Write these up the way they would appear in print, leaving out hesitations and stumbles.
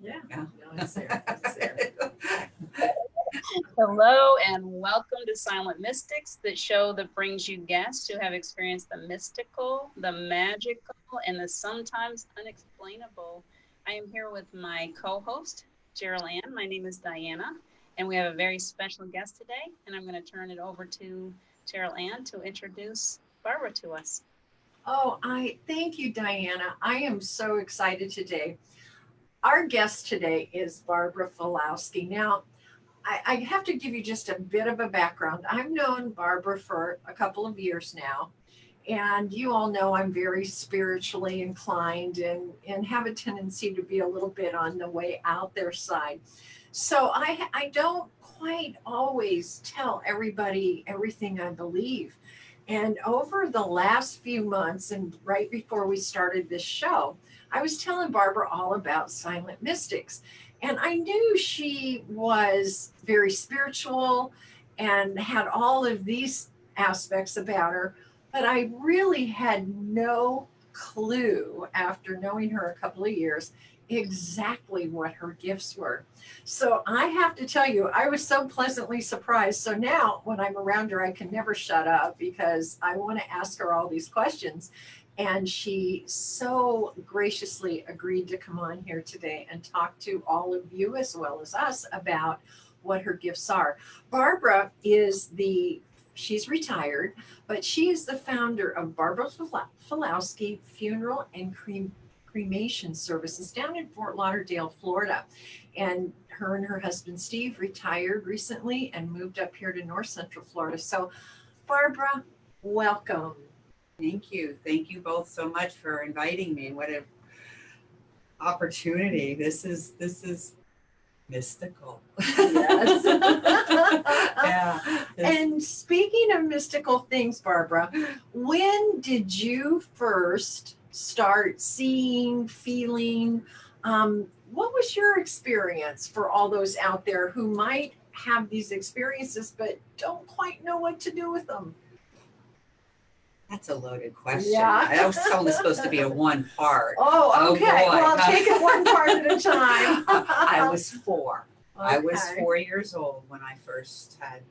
Yeah. Yeah. No, it's there. It's there. Hello and welcome to Silent Mystics, the show that brings you guests who have experienced the mystical, the magical, and the sometimes unexplainable. I am here with my co-host, Jeryl Anne. My name is Diana, and we have a very special guest today, and I'm going to turn it over to Jeryl Anne to introduce Barbara to us. Oh, I thank you, Diana. I am so excited today. Our guest today is Barbara Falowski. Now, I have to give you just a bit of a background. I've known Barbara for a couple of years now, and you all know I'm very spiritually inclined and have a tendency to be a little bit on the way out there side. So I don't quite always tell everybody everything I believe. And over the last few months, and right before we started this show, I was telling Barbara all about silent mystics. And I knew she was very spiritual and had all of these aspects about her, but I really had no clue after knowing her a couple of years exactly what her gifts were. So I have to tell you, I was so pleasantly surprised. So now when I'm around her, I can never shut up because I want to ask her all these questions. And she so graciously agreed to come on here today and talk to all of you as well as us about what her gifts are. Barbara is she's retired, but she is the founder of Barbara Falowski Funeral and Cremation Services down in Fort Lauderdale, Florida. And her husband Steve retired recently and moved up here to North Central Florida. So, Barbara, welcome. Thank you. Thank you both so much for inviting me. What an opportunity. This is mystical. Yes. Yeah. And speaking of mystical things, Barbara, when did you first start seeing, feeling? What was your experience for all those out there who might have these experiences but don't quite know what to do with them? That's a loaded question. Yeah. That was only supposed to be a one part. Oh, okay. boy. Well, I'll take it one part at a time. I was 4. I was Okay. 4 years old when I first had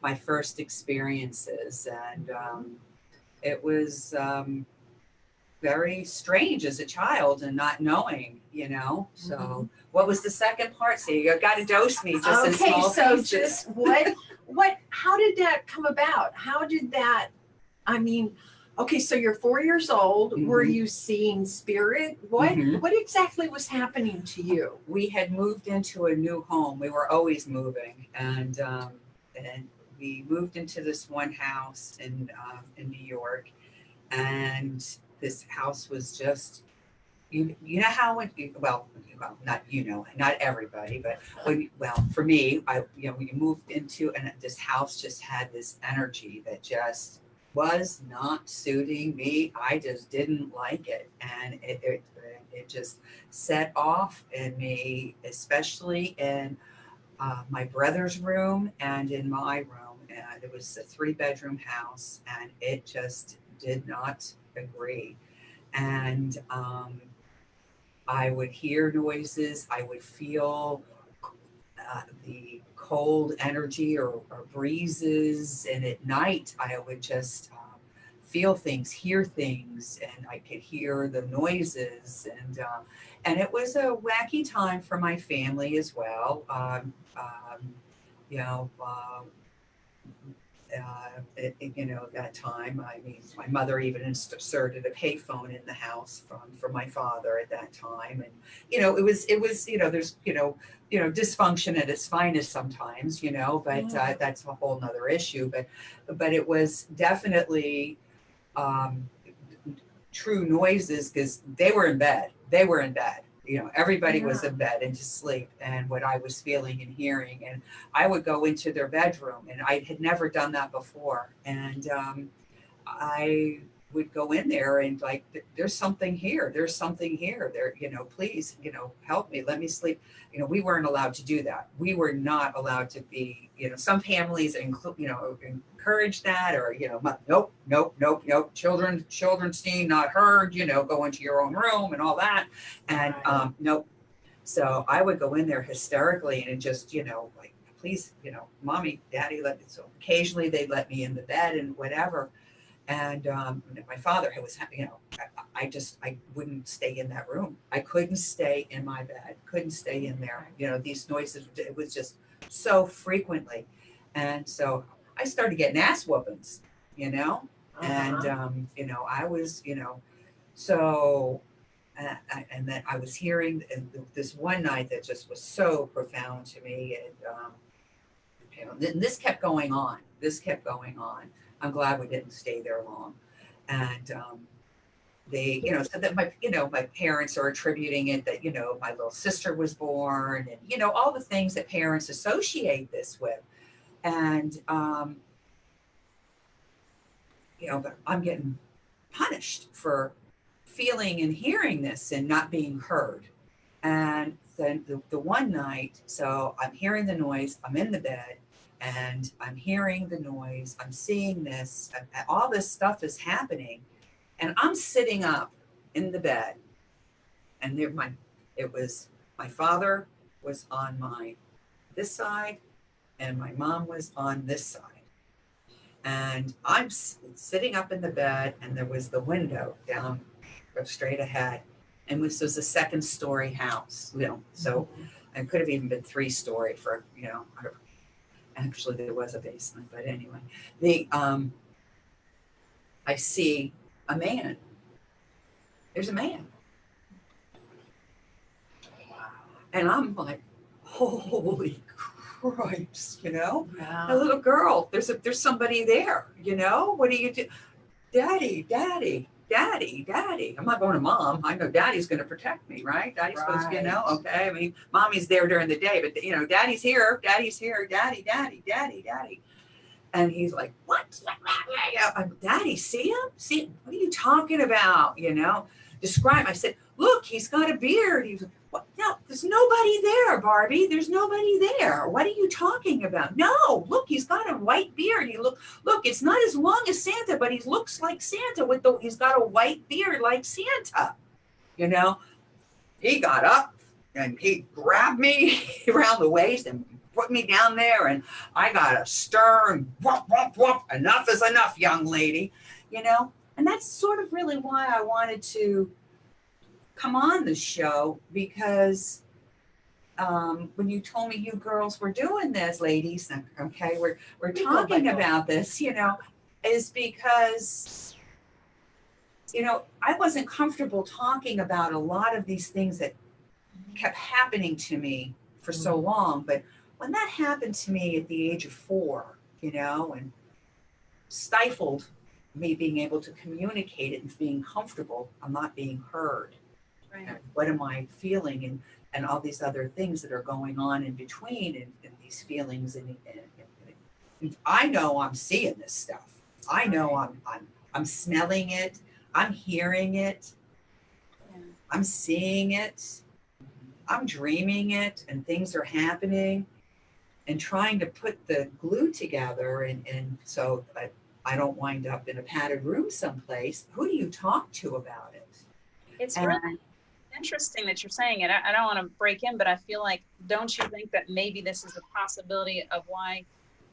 my first experiences, and it was very strange as a child and not knowing, So, what was the second part? So you got to dose me just in Okay, small so pieces. just how did that come about? How did that, I mean, okay, so you're 4 years old. Were Mhm. you seeing spirit? What Mhm. what exactly was happening to you? We had moved into a new home. We were always moving, and we moved into this one house in New York, and this house was just you know how when well not not everybody, but for me, when you moved into, and this house just had this energy that just was not suiting me. I just didn't like it, and it just set off in me, especially in my brother's room and in my room. And it was a 3-bedroom house, and it just did not agree. And I would hear noises, I would feel the cold energy or breezes, and at night I would just feel things, hear things, and I could hear the noises, and it was a wacky time for my family as well. You know, that time. I mean, my mother even inserted a payphone in the house from my father at that time, and it was there's dysfunction at its finest sometimes, but that's a whole nother issue. But it was definitely um, true noises because they were in bed. They were in bed. Everybody was in bed and to sleep, and what I was feeling and hearing, and I would go into their bedroom, and I had never done that before, and I would go in there and like, there's something here. There's something here. There, please, help me. Let me sleep. We weren't allowed to do that. We were not allowed to be. Some families encourage that, or nope, nope, nope, nope. Children's seen, not heard. Go into your own room and all that. And nope. So I would go in there hysterically and just, like, please, mommy, daddy, let me. So occasionally they'd let me in the bed and whatever. And my father was, I wouldn't stay in that room. I couldn't stay in my bed, couldn't stay in there. These noises, it was just so frequently. And so I started getting ass whoopings, and, I was, so, and then I was hearing this one night that just was so profound to me. And this kept going on. I'm glad we didn't stay there long. And they, so that my parents are attributing it that, my little sister was born and, all the things that parents associate this with. And, but I'm getting punished for feeling and hearing this and not being heard. And then the one night, so I'm hearing the noise, I'm in the bed, and I'm hearing the noise, I'm seeing this, all this stuff is happening, and I'm sitting up in the bed, and my father was on this side, and my mom was on this side. And I'm sitting up in the bed, and there was the window down straight ahead. And this was a second story house, so it could have even been 3-story for, actually there was a basement, but anyway, I see a man. There's a man. And I'm like, holy Christ, Wow. a little girl, there's somebody there, what do you do? Daddy. I'm not going to mom. I know daddy's going to protect me, right? Daddy's supposed to, okay. I mean, mommy's there during the day, but daddy's here, daddy. And he's like, what? Daddy, see him? What are you talking about? Describe. I said, look, he's got a beard. He was like, what? No, there's nobody there, Barbie. There's nobody there. What are you talking about? No, look, he's got a white beard. Look, it's not as long as Santa, but he looks like Santa he's got a white beard like Santa. He got up and he grabbed me around the waist and put me down there, and I got a stern whoop, whoop, whoop. Enough is enough, young lady. And that's sort of really why I wanted to come on the show, because when you told me you girls were doing this, ladies, okay, we're talking about this, is because, I wasn't comfortable talking about a lot of these things that kept happening to me for so long. But when that happened to me at the age of 4, and stifled me being able to communicate it and being comfortable, I'm not being heard. Right. And what am I feeling, and all these other things that are going on in between, and these feelings, and I know I'm seeing this stuff. I know I'm smelling it, I'm hearing it, I'm seeing it, I'm dreaming it, and things are happening, and trying to put the glue together, and so I don't wind up in a padded room someplace. Who do you talk to about it? It's really interesting that you're saying it. I don't want to break in, but I feel like, don't you think that maybe this is a possibility of why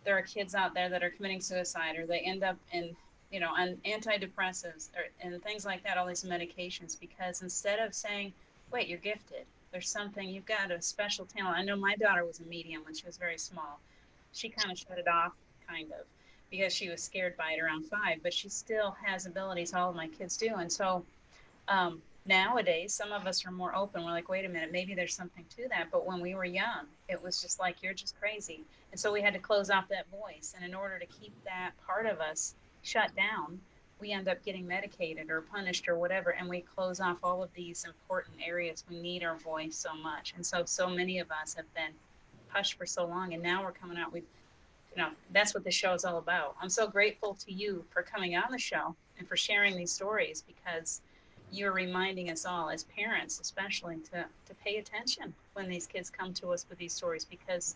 there are kids out there that are committing suicide, or they end up in, on antidepressants and things like that, all these medications, because instead of saying, wait, you're gifted, there's something, you've got a special talent. I know my daughter was a medium when she was very small. She kind of shut it off, because she was scared by it around 5, but she still has abilities, all of my kids do. And so nowadays, some of us are more open. We're like, wait a minute, maybe there's something to that. But when we were young, it was just like, you're just crazy. And so we had to close off that voice. And in order to keep that part of us shut down, we end up getting medicated or punished or whatever. And we close off all of these important areas. We need our voice so much. And so many of us have been hushed for so long. And now we're coming out. That's what the show is all about. I'm so grateful to you for coming on the show and for sharing these stories, because you're reminding us all, as parents especially, to pay attention when these kids come to us with these stories, because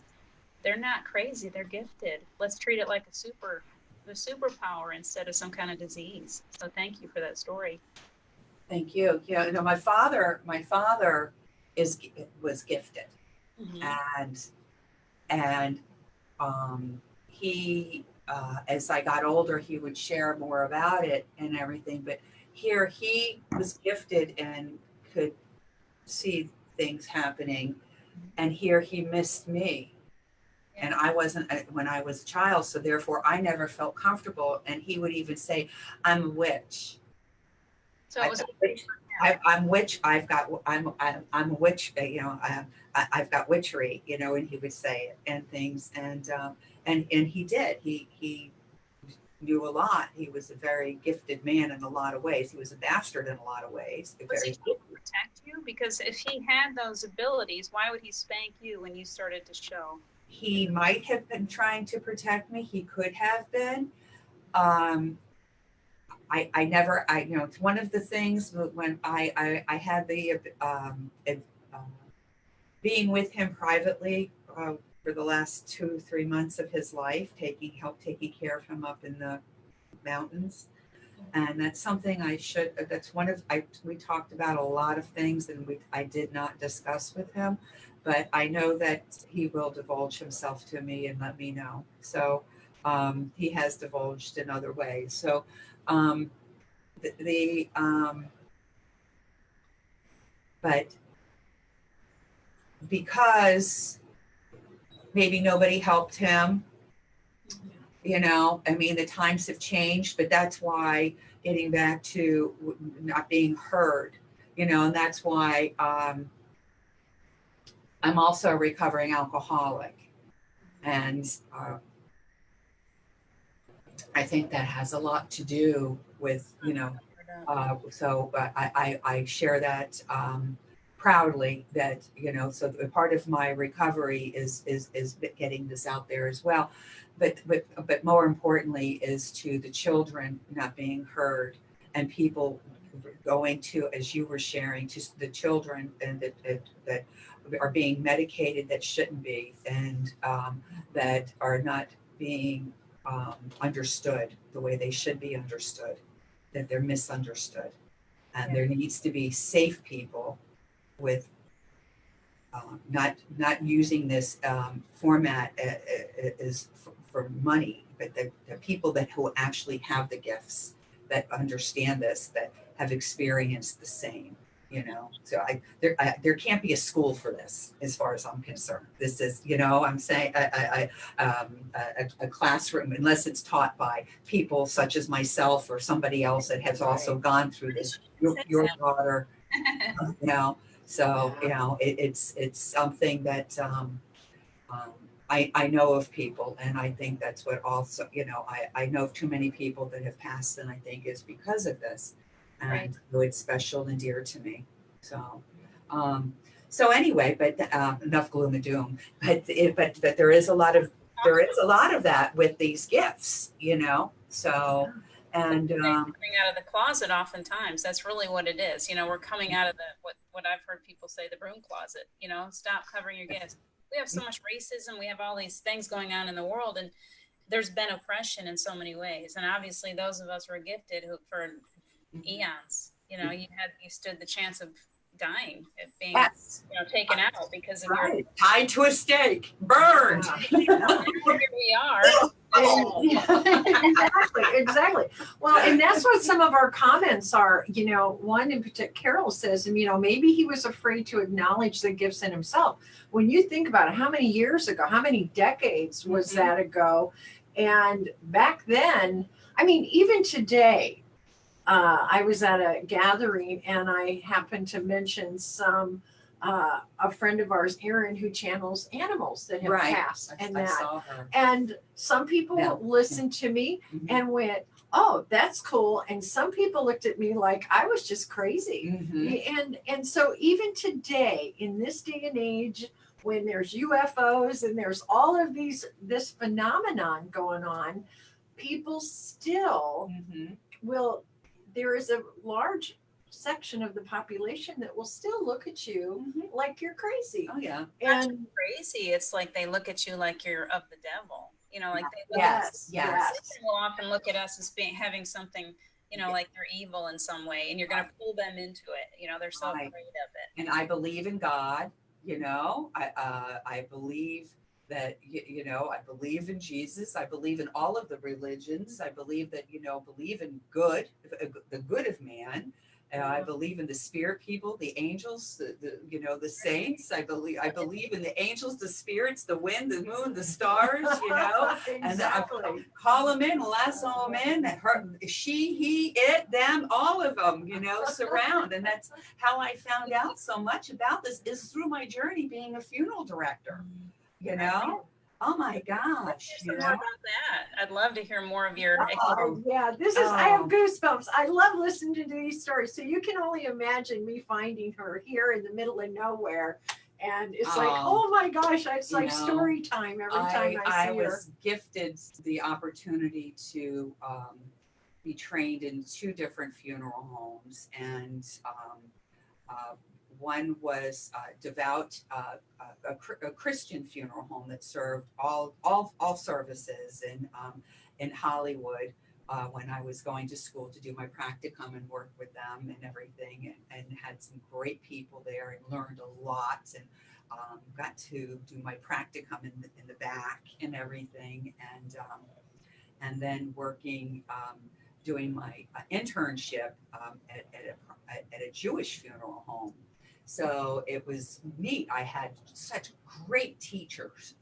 they're not crazy, they're gifted. Let's treat it like a superpower instead of some kind of disease. So thank you for that story. Thank you. Yeah, my father was gifted, Mhm. and he as I got older, he would share more about it and everything. But here he was gifted and could see things happening, and here he missed me. And I wasn't when I was a child, so therefore I never felt comfortable. And he would even say, "I'm a witch. So it I've was got witch. I'm witch. I'm a witch. I've got witchery, you know." And he would say it and things, and he did. He knew a lot. He was a very gifted man in a lot of ways. He was a bastard in a lot of ways. was he trying to protect you? Because if he had those abilities, why would he spank you when you started to show? He might have been trying to protect me. He could have been. Um, I never, you know, it's one of the things when I had the, being with him privately for the last 2, 3 months of his life, taking care of him up in the mountains. And that's something that's we talked about a lot of things and I did not discuss with him, but I know that he will divulge himself to me and let me know. So he has divulged in other ways. So um, but because maybe nobody helped him, you know, I mean, the times have changed, but that's why getting back to not being heard, you know, and that's why I'm also a recovering alcoholic. And I think that has a lot to do with, you know, I share that proudly that, you know, so part of my recovery is getting this out there as well. But more importantly is to the children not being heard and people going to, as you were sharing, to the children and that are being medicated that shouldn't be, and that are not being understood the way they should be understood, that they're misunderstood. And there needs to be safe people with not using this format is for money, but the people that who actually have the gifts, that understand this, that have experienced the same, you know. So there can't be a school for this, as far as I'm concerned. This is, you know, I'm saying a classroom, unless it's taught by people such as myself or somebody else that has also gone through this. Your daughter, you know. So, you know, it's something that I know of people, and I think that's what also, you know, I know of too many people that have passed, and I think it's because of this. And Right. so it's special and dear to me. So, so anyway, but enough gloom and doom. But there is a lot of that with these gifts, you know. So, and Coming out of the closet, oftentimes that's really what it is. You know, we're coming out of the what I've heard people say, the broom closet. You know, stop covering your gifts. We have so much racism. We have all these things going on in the world, and there's been oppression in so many ways. And obviously, those of us who are gifted who for eons, you know, you stood the chance of dying, of being yes, you know taken out because of your. right, tied to a stake, burned. Here we are. Exactly. Well, and that's what some of our comments are. You know, one in particular, Carol says, and you know, maybe he was afraid to acknowledge the gifts in himself. When you think about it, how many years ago, how many decades was that ago? And back then, I mean, even today, I was at a gathering and I happened to mention a friend of ours, Erin, who channels animals that have passed, and I that. saw her. And some people listened to me and went, "Oh, that's cool." And some people looked at me like I was just crazy. And so even today, in this day and age, when there's UFOs and there's all of this phenomenon going on, people still will. There is a large section of the population that will still look at you like you're crazy. Oh yeah. And crazy. It's like they look at you like you're of the devil. You know, like they look yes. They will often look at us as having something, like they're evil in some way, and you're going to pull them into it. They're so afraid of it. And I believe in God. I believe that I believe in Jesus. I believe in all of the religions. I believe that believe in good, the good of man. I believe in the spirit people, the angels, the saints. I believe in the angels, the spirits, the wind, the moon, the stars. And I call them in, lasso them in. Her, she, he, it, them, all of them. Surround, and that's how I found out so much about this is through my journey being a funeral director. Oh my gosh. More about that. I'd love to hear more of your yeah, I have goosebumps. I love listening to these stories. So you can only imagine me finding her here in the middle of nowhere. And it's like, oh my gosh, it's like story time every time I see her. I was gifted the opportunity to be trained in 2 different funeral homes. And one was devout, a Christian funeral home that served all services in Hollywood when I was going to school to do my practicum and work with them and everything, and had some great people there and learned a lot, and got to do my practicum in the back and everything, and then working. Doing my internship at a Jewish funeral home. So it was neat. I had such great teachers.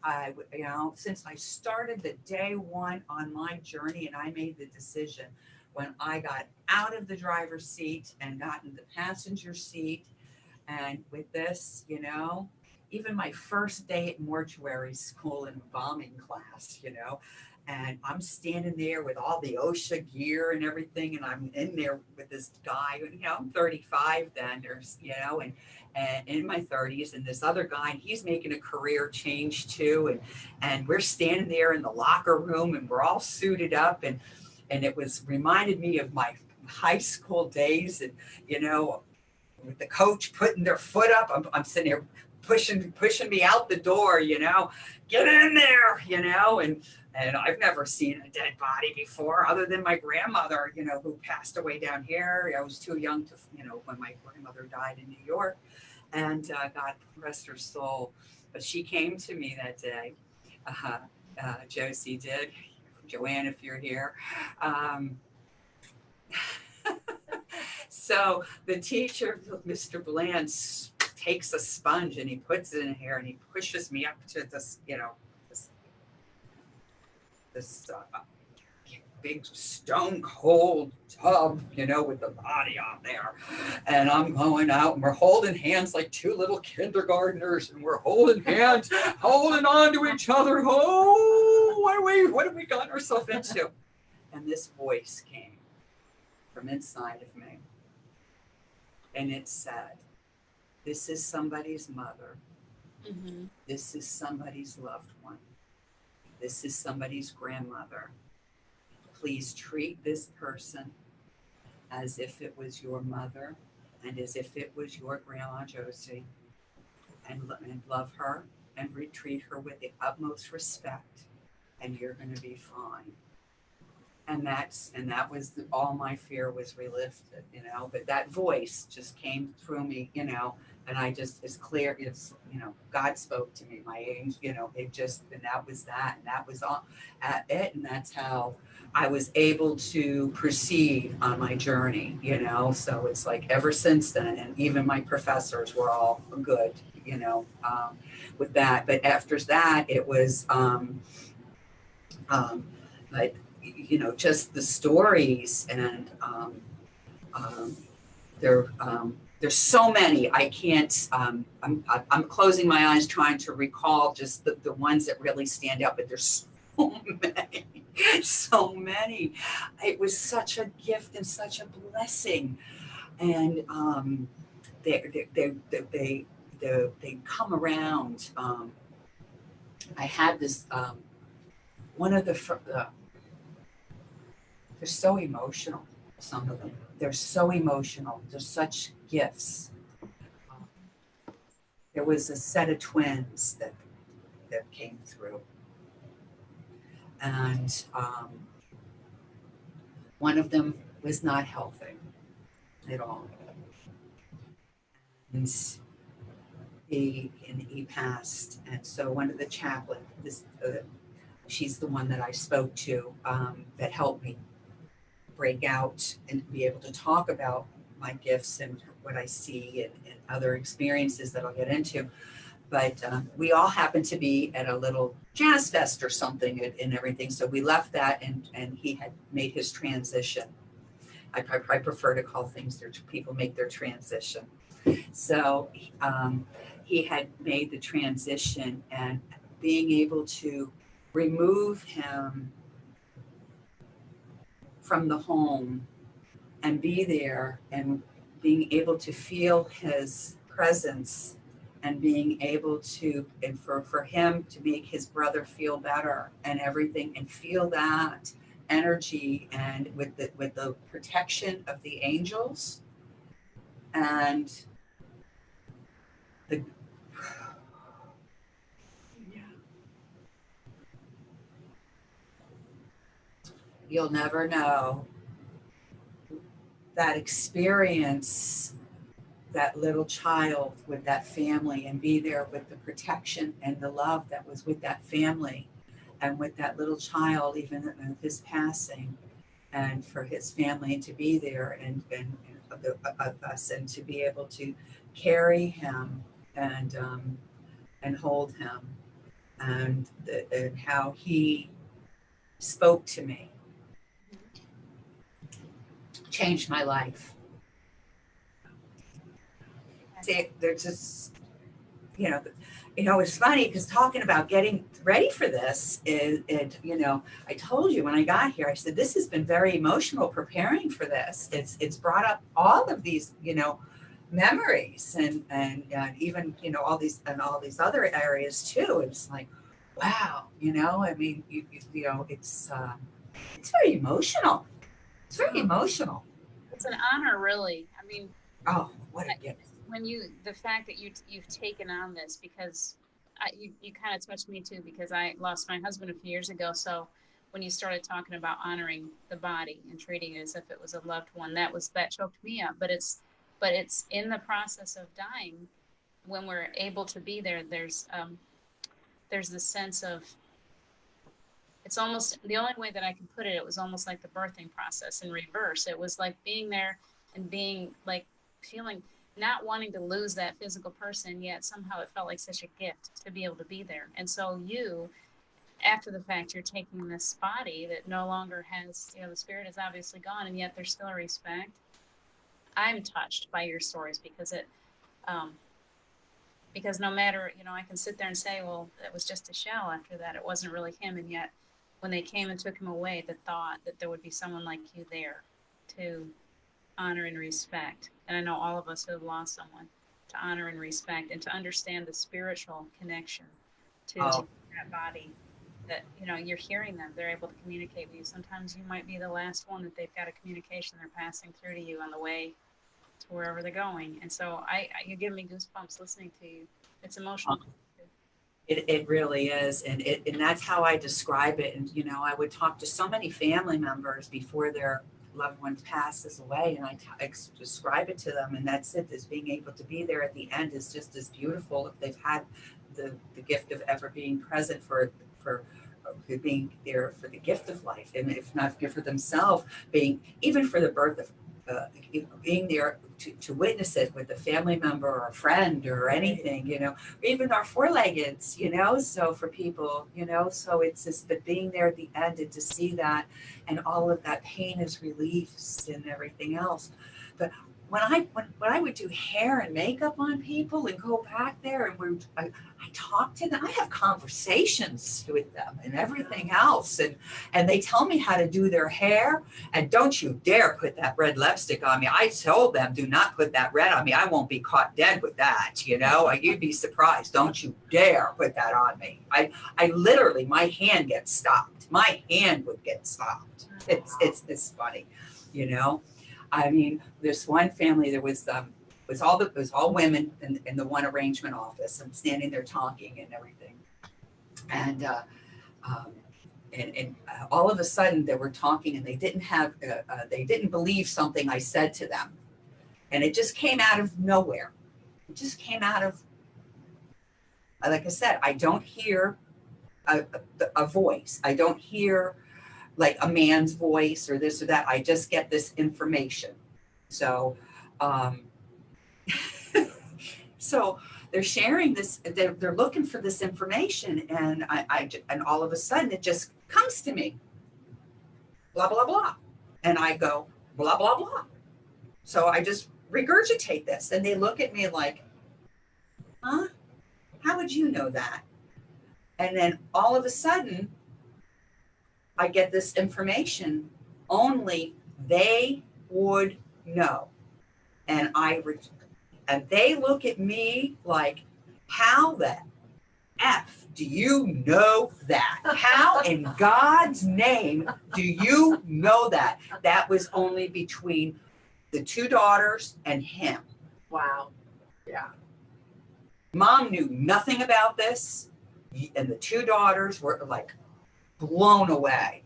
Since I started the day one on my journey, and I made the decision when I got out of the driver's seat and got in the passenger seat, and with this, even my first day at mortuary school in embalming class, and I'm standing there with all the OSHA gear and everything, and I'm in there with this guy, I'm 35 then, and in my 30s, and this other guy, and he's making a career change too, and we're standing there in the locker room, and we're all suited up, and it was reminded me of my high school days, and with the coach putting their foot up, I'm sitting there pushing me out the door, get in there, and I've never seen a dead body before, other than my grandmother, who passed away down here. I was too young to, when my grandmother died in New York, and God rest her soul. But she came to me that day. Josie did. Joanne, if you're here. So the teacher, Mr. Bland, takes a sponge and he puts it in here and he pushes me up to this, this big stone cold tub, with the body on there. And I'm going out and we're holding hands like 2 little kindergartners, and we're holding hands, holding on to each other. Oh, what have we gotten ourselves into? And this voice came from inside of me. And it said, this is somebody's mother. Mm-hmm. This is somebody's loved one. This is somebody's grandmother. Please treat this person as if it was your mother and as if it was your grandma Josie, and love her and treat her with the utmost respect, and you're going to be fine. And that was all my fear was relifted, but that voice just came through me, and I just, it's clear, it's, God spoke to me, my angel, it just, and that was all it. And that's how I was able to proceed on my journey, so it's like ever since then, and even my professors were all good, with that. But after that, it was, like, just the stories, and there's so many. I can't. I'm closing my eyes trying to recall just the ones that really stand out. But there's so many. It was such a gift and such a blessing, and they come around. I had this one of the. They're so emotional, some of them. They're so emotional. They're such gifts. There was a set of twins that came through. And one of them was not healthy at all. And he passed. And so one of the chaplain, she's the one that I spoke to, that helped me break out and be able to talk about my gifts and what I see and other experiences that I'll get into. But we all happened to be at a little jazz fest or something and everything. So we left that, and he had made his transition. I prefer to call things people make their transition. So he had made the transition, and being able to remove him from the home and be there and being able to feel his presence and being able to, and for him to make his brother feel better and everything, and feel that energy, and with the protection of the angels and the you'll never know that experience, that little child with that family, and be there with the protection and the love that was with that family and with that little child, even in his passing, and for his family to be there and of us, and to be able to carry him and hold him, and how he spoke to me changed my life. See, they're just, it's funny because talking about getting ready for this is, I told you when I got here, I said, this has been very emotional preparing for this. It's brought up all of these, memories and even, all these other areas too. It's like, wow, I mean, it's very emotional. It's very emotional. It's an honor, really. I mean, oh, what a gift. When the fact that you've taken on this, because you kind of touched me too, because I lost my husband a few years ago. So when you started talking about honoring the body and treating it as if it was a loved one, that choked me up. But it's in the process of dying, when we're able to be there, there's this sense of, it's almost, the only way that I can put it, it was almost like the birthing process in reverse. It was like being there and being like feeling, not wanting to lose that physical person, yet somehow it felt like such a gift to be able to be there. And so you, after the fact, you're taking this body that no longer has, the spirit is obviously gone, and yet there's still a respect. I'm touched by your stories because because no matter, I can sit there and say, well, it was just a shell after that. It wasn't really him. And yet when they came and took him away, the thought that there would be someone like you there to honor and respect. And I know all of us who have lost someone, to honor and respect, and to understand the spiritual connection to that body, that, you're hearing them. They're able to communicate with you. Sometimes you might be the last one that they've got a communication they're passing through to you on the way to wherever they're going. And so you give me goosebumps listening to you. It's emotional. It really is. And that's how I describe it. And, I would talk to so many family members before their loved one passes away, and I describe it to them. And that's it, is being able to be there at the end is just as beautiful if they've had the gift of ever being present for being there for the gift of life. And if not for themselves, being even for the birth of being there to witness it with a family member or a friend or anything, or even our four-leggeds, so for people, so it's just, but being there at the end and to see that, and all of that pain is released and everything else. But when I would do hair and makeup on people and go back there and I talk to them, I have conversations with them and everything else, and they tell me how to do their hair, and don't you dare put that red lipstick on me. I told them, do not put that red on me. I won't be caught dead with that, you'd be surprised. Don't you dare put that on me. I literally, my hand gets stopped. My hand would get stopped. It's funny, I mean, this one family, there was it was all women in the one arrangement office, and standing there talking and everything. And all of a sudden they were talking and they didn't believe something I said to them. And it just came out of nowhere. It just came out of, like I said, I don't hear a voice. I don't hear like a man's voice or this or that. I just get this information. So, so they're sharing this, they're looking for this information, and and all of a sudden it just comes to me, blah, blah, blah. And I go, blah, blah, blah. So I just regurgitate this, and they look at me like, huh? How would you know that? And then all of a sudden, I get this information only they would know. And and they look at me like, how the F do you know that? How in God's name do you know that? That was only between the two daughters and him. Wow. Yeah. Mom knew nothing about this, and the two daughters were like blown away,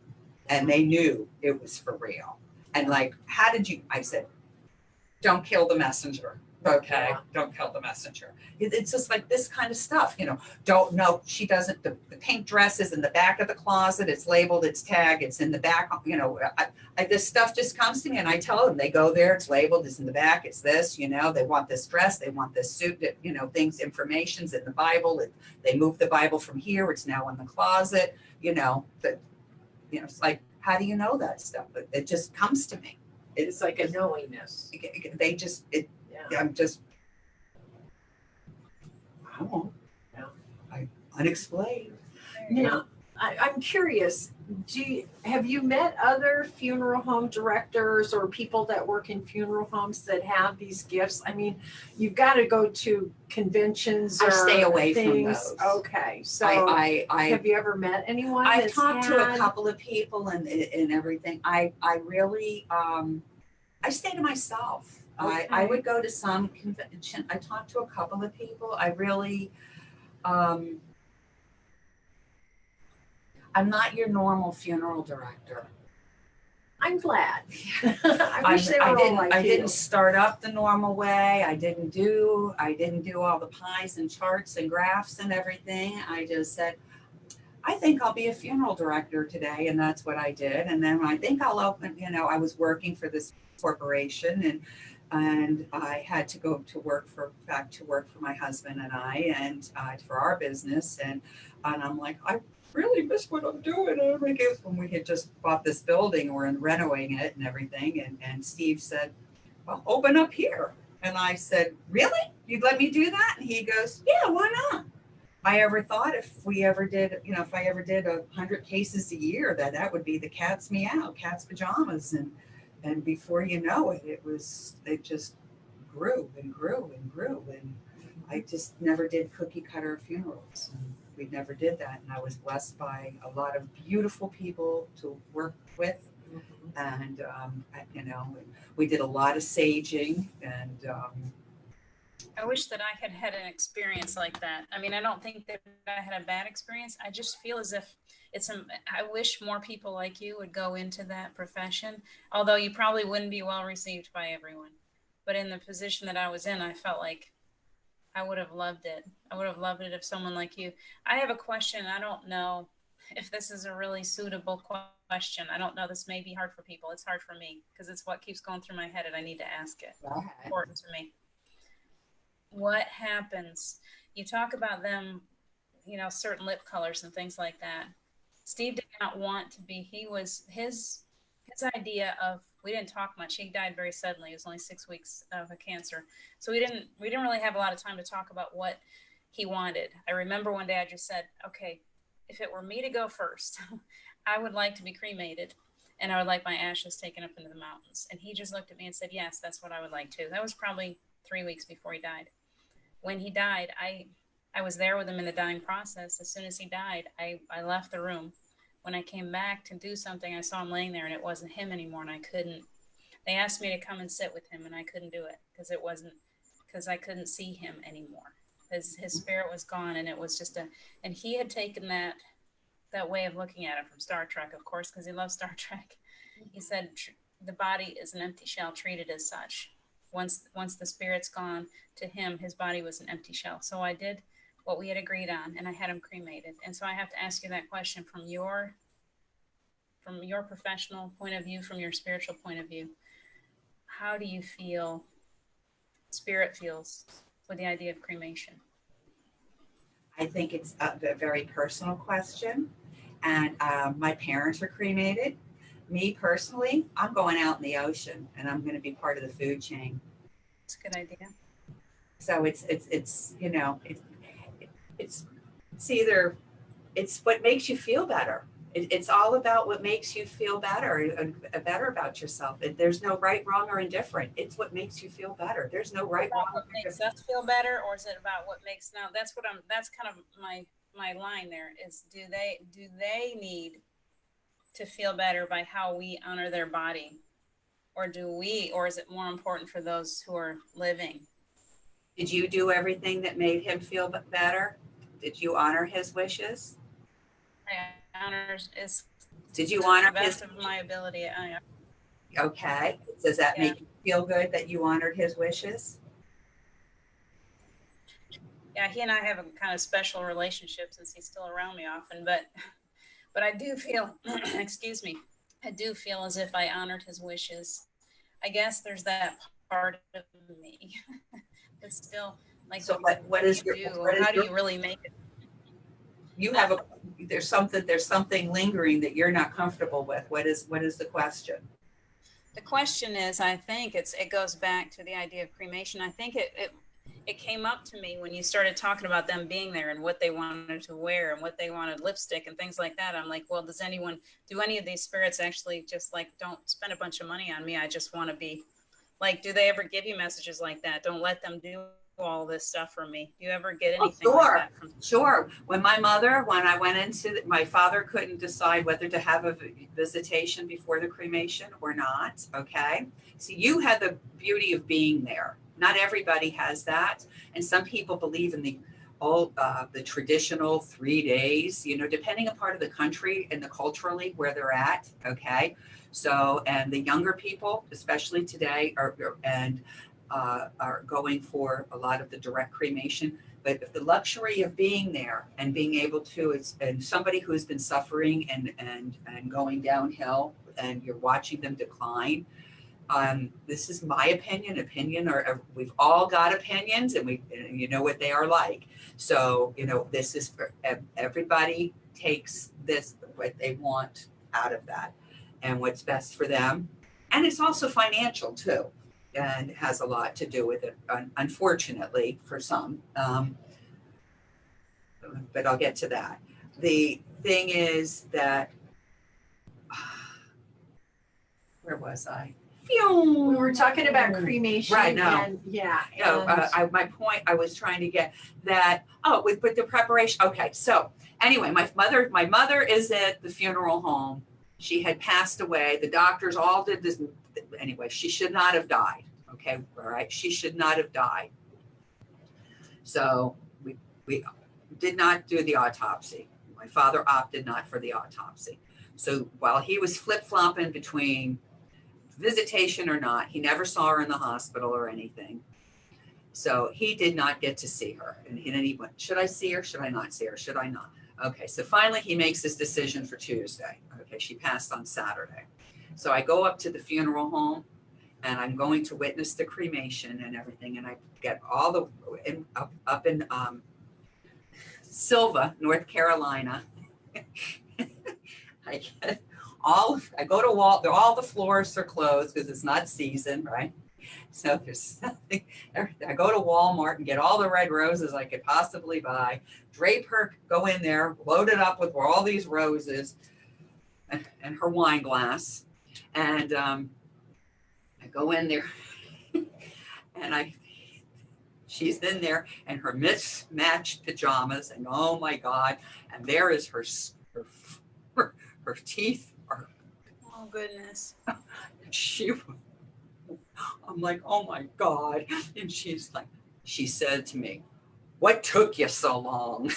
and they knew it was for real. And like, how did you? I said, don't kill the messenger. Okay, yeah. Don't kill the messenger. It's just like this kind of stuff, you know. Don't know. She doesn't. The pink dress is in the back of the closet. It's labeled. It's tagged. It's in the back. You know, this stuff just comes to me, and I tell them. They go there. It's labeled. It's in the back. It's this. You know, they want this dress. They want this suit. You know, things. Information's in the Bible. They moved the Bible from here. It's now in the closet. You know that. You know, it's like, how do you know that stuff? It just comes to me. It's like a knowingness. They just. Yeah. I'm just. I won't. Yeah. I unexplained. Now, I'm curious. Have you met other funeral home directors or people that work in funeral homes that have these gifts? I mean, you've got to go to conventions or I stay away things. from those. Okay, so I have you ever met anyone? I've talked to a couple of people and everything. I really I stay to myself. Okay. I would go to some convention. I talked to a couple of people. I really, I'm not your normal funeral director. I'm glad. I wish they were all like I you. didn't start up the normal way. I didn't do all the pies and charts and graphs and everything. I just said, I think I'll be a funeral director today, and that's what I did. And then I think I'll open. You know, I was working for this corporation, and I had to go to work for my husband and I, and for our business, and I'm like, I really miss what I'm doing. Because when we had just bought this building, we're renovating it and everything, and Steve said, well, open up here. And I said, really? You'd let me do that? And he goes, yeah, why not? I ever thought if I ever did 100 cases a year, that would be the cat's meow, cat's pajamas. And before you know it, it just grew and grew and grew. And I just never did cookie cutter funerals. We never did that. And I was blessed by a lot of beautiful people to work with. And, we did a lot of saging, and I wish that I had had an experience like that. I mean, I don't think that I had a bad experience. I just feel as if I wish more people like you would go into that profession, although you probably wouldn't be well received by everyone. But in the position that I was in, I felt like I would have loved it. I would have loved it if someone like you. I have a question. I don't know if this is a really suitable question. I don't know. This may be hard for people. It's hard for me because it's what keeps going through my head, and I need to ask it. It's important to me. What happens? You talk about them, certain lip colors and things like that. Steve did not want to be. His idea of, we didn't talk much. He died very suddenly. It was only 6 weeks of a cancer, so we didn't really have a lot of time to talk about what he wanted. I remember one day I just said, okay, if it were me to go first, I would like to be cremated, and I would like my ashes taken up into the mountains. And he just looked at me and said, yes, that's what I would like too. That was probably 3 weeks before he died. When he died, I was there with him in the dying process. As soon as he died, I left the room. When I came back to do something, I saw him laying there, and it wasn't him anymore, and I couldn't. They asked me to come and sit with him, and I couldn't do it because I couldn't see him anymore. His spirit was gone, and it was just and he had taken that way of looking at it from Star Trek, of course, because he loves Star Trek. He said the body is an empty shell treated as such. Once the spirit's gone, to him, his body was an empty shell. So I did what we had agreed on, and I had him cremated. And so I have to ask you that question from your professional point of view, from your spiritual point of view. How do you feel spirit feels with the idea of cremation? I think it's a very personal question. And my parents were cremated. Me personally, I'm going out in the ocean and I'm going to be part of the food chain. It's a good idea. So it's either, it's what makes you feel better. It's all about what makes you feel better about yourself. There's no right, wrong, or indifferent. It's what makes you feel better. There's no right, wrong. What makes us feel better, or is it about what makes now? That's kind of my line there is, do they need to feel better by how we honor their body, or is it more important for those who are living? Did you do everything that made him feel better? Did you honor his wishes? Did you honor the best his of my ability? Okay. Does that make you feel good that you honored his wishes? Yeah, he and I have a kind of special relationship since he's still around me often, but I do feel, excuse me, I do feel as if I honored his wishes. I guess there's that part of me. It's still like, so what is your, how do you really make it? You have there's something lingering that you're not comfortable with. What is the question? The question is, I think it goes back to the idea of cremation. I think it came up to me when you started talking about them being there and what they wanted to wear and what they wanted, lipstick and things like that. I'm like, well, do any of these spirits actually just like, don't spend a bunch of money on me, I just want to be like, do they ever give you messages like that? Don't let them do all this stuff for me. Do you ever get anything like that from? Sure. When I went into my father couldn't decide whether to have a visitation before the cremation or not. Okay. So you had the beauty of being there. Not everybody has that. And some people believe in the traditional 3 days, depending on part of the country and culturally where they're at. Okay. So, and the younger people, especially today, are going for a lot of the direct cremation. But the luxury of being there and being able to, and somebody who's been suffering and going downhill, and you're watching them decline. This is my opinion, or we've all got opinions, and you know what they are like. So, this is for everybody takes this, what they want out of that and what's best for them. And it's also financial too, and has a lot to do with it, unfortunately for some. But I'll get to that. The thing is that, where was I? We were talking about cremation. Right, no. And, yeah. No, my point I was trying to get that, with the preparation. Okay, so anyway, my mother is at the funeral home. She had passed away. The doctors all did this. Anyway, she should not have died. Okay, all right. She should not have died. So we did not do the autopsy. My father opted not for the autopsy. So while he was flip-flopping between visitation or not, he never saw her in the hospital or anything. So he did not get to see her. And then he went, should I see her? Should I not see her? Should I not? Okay, so finally he makes his decision for Tuesday. Okay, she passed on Saturday. So I go up to the funeral home and I'm going to witness the cremation and everything. And I get all up in Silva, North Carolina. I go to all the floors are closed because it's not season, right? So there's nothing. I go to Walmart and get all the red roses I could possibly buy, drape her, go in there, load it up with all these roses and her wine glass. And I go in there and she's in there in her mismatched pajamas, and oh my God, and there is her teeth are, oh goodness. I'm like, oh my God. And she said to me, what took you so long?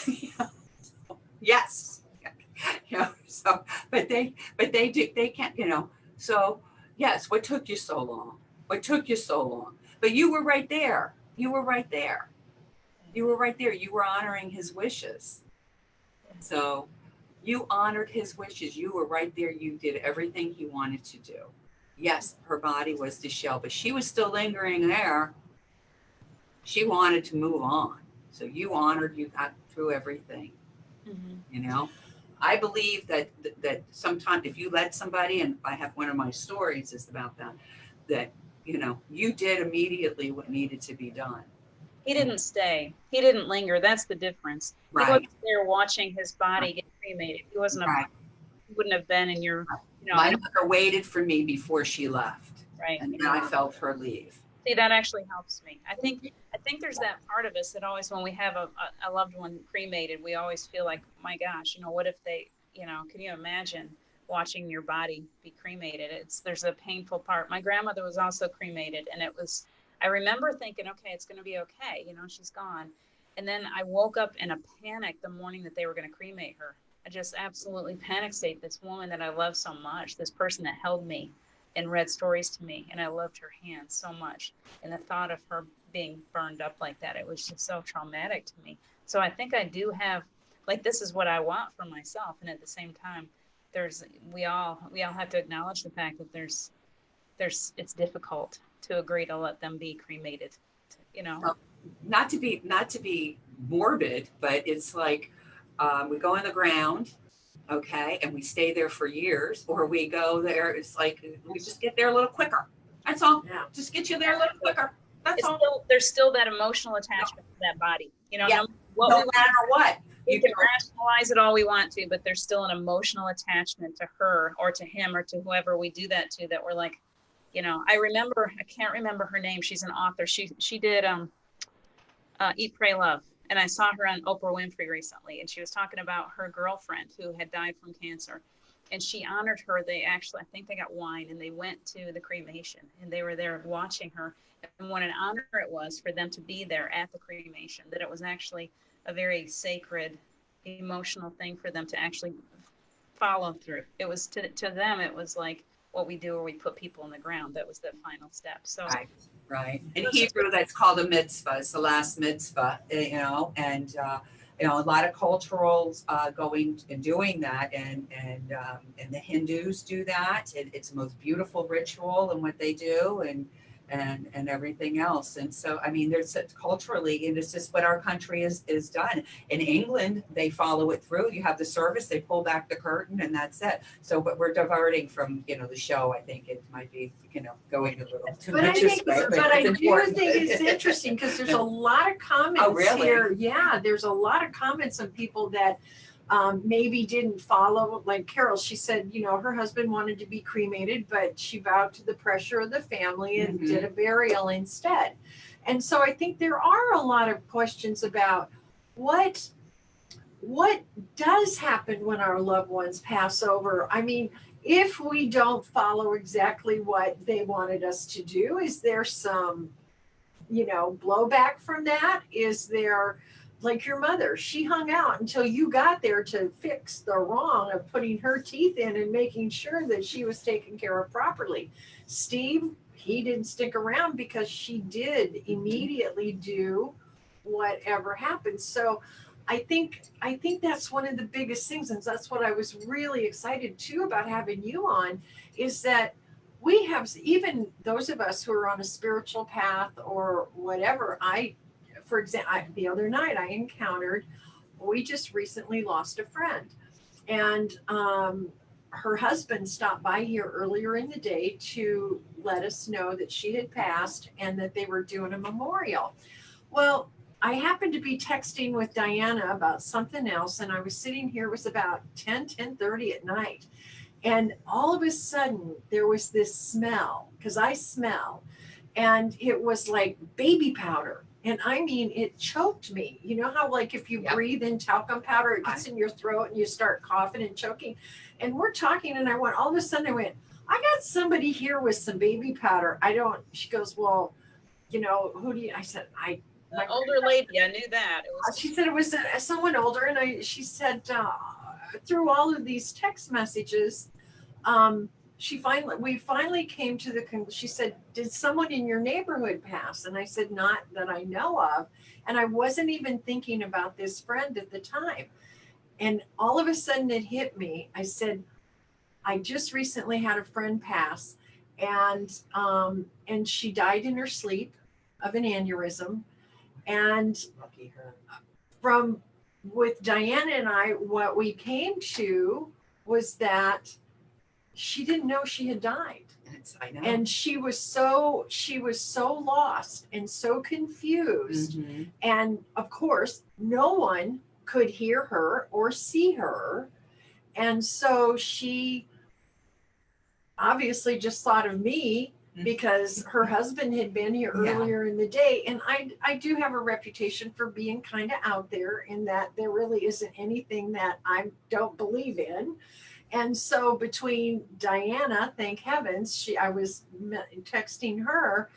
Yes. You know, so, but they can't, you know, so yes, what took you so long? What took you so long? But you were right there. You were right there. You were right there. You were honoring his wishes. So you honored his wishes. You were right there. You did everything he wanted to do. Yes, her body was disheveled, but she was still lingering there. She wanted to move on. So you honored, you got through everything, Mhm. you know? I believe that sometimes if you let somebody, and I have one of my stories is about that, you know, you did immediately what needed to be done. He didn't stay. He didn't linger. That's the difference. He Right. wasn't there watching his Right. body get cremated. He wasn't a Right. part. He wouldn't have been in your, you know, My and mother waited for me before she left, right. and then I felt her leave. See, that actually helps me. I think there's that part of us that always, when we have a loved one cremated, we always feel like, my gosh, you know, what if they, you know, can you imagine watching your body be cremated? There's a painful part. My grandmother was also cremated, and I remember thinking, okay, it's going to be okay. You know, she's gone. And then I woke up in a panic the morning that they were going to cremate her. I just absolutely panic state. This woman that I love so much, this person that held me and read stories to me, and I loved her hands so much. And the thought of her being burned up like that, it was just so traumatic to me. So I think I do have, like, this is what I want for myself. And at the same time, there's we all have to acknowledge the fact that it's difficult to agree to let them be cremated, you know. Well, not to be morbid, but it's like we go in the ground, okay, and we stay there for years, or we go there. It's like we just get there a little quicker. That's all. Yeah. Just get you there a little quicker. That's all. There's still that emotional attachment to that body, you know. Yeah. What No matter what, we you can know, rationalize it all we want to, but there's still an emotional attachment to her or to him or to whoever we do that to, that we're like, you know. I can't remember her name. She's an author. She did Eat, Pray, Love. And I saw her on Oprah Winfrey recently, and she was talking about her girlfriend who had died from cancer. And she honored her. They actually, I think they got wine and they went to the cremation, and they were there watching her. And what an honor it was for them to be there at the cremation, that it was actually a very sacred, emotional thing for them to actually follow through. It was to them, it was like what we do where we put people in the ground. That was the final step. So right, right. In Hebrew, that's called a mitzvah. It's the last mitzvah, you know, and you know, a lot of culturals going and doing that, and the Hindus do that. It's the most beautiful ritual in what they do, and everything else. And so, I mean, there's culturally, and it's just what our country is done. In England, they follow it through. You have the service, they pull back the curtain, and that's it. So, but we're diverting from, you know, the show. I think it might be, you know, going a little too But much. I do think it's interesting because there's a lot of comments really? here. Yeah, there's a lot of comments on people that maybe didn't follow. Like Carol, she said, you know, her husband wanted to be cremated, but she bowed to the pressure of the family and did a burial instead. And so I think there are a lot of questions about what does happen when our loved ones pass over. I mean, if we don't follow exactly what they wanted us to do, is there some, you know, blowback from that? Is there, like your mother, she hung out until you got there to fix the wrong of putting her teeth in and making sure that she was taken care of properly. Steve, he didn't stick around because she did immediately do whatever happened. So I think that's one of the biggest things, and that's what I was really excited too about having you on, is that we have, even those of us who are on a spiritual path or whatever. For example, the other night we just recently lost a friend, and her husband stopped by here earlier in the day to let us know that she had passed and that they were doing a memorial. Well, I happened to be texting with Diana about something else, and I was sitting here, it was about 10:30 at night. And all of a sudden, there was this smell, because I smell, and it was like baby powder. And I mean, it choked me. You know how, like, if you breathe in talcum powder, it gets in your throat and you start coughing and choking. And we're talking, and all of a sudden, I went, I got somebody here with some baby powder. She goes, well, you know, who do you, I said, older lady, I knew that. She said it was someone older, and she said, through all of these text messages, we finally came to she said, did someone in your neighborhood pass? And I said, not that I know of. And I wasn't even thinking about this friend at the time. And all of a sudden it hit me. I said, I just recently had a friend pass, and she died in her sleep of an aneurysm. And Lucky her. from with Diana and I, what we came to was that she didn't know she had died. I know. And she was so lost and so confused. Mm-hmm. And of course, no one could hear her or see her. And so she obviously just thought of me because her husband had been here earlier in the day. And I do have a reputation for being kind of out there, in that there really isn't anything that I don't believe in. And so between Diana, thank heavens, I was texting her,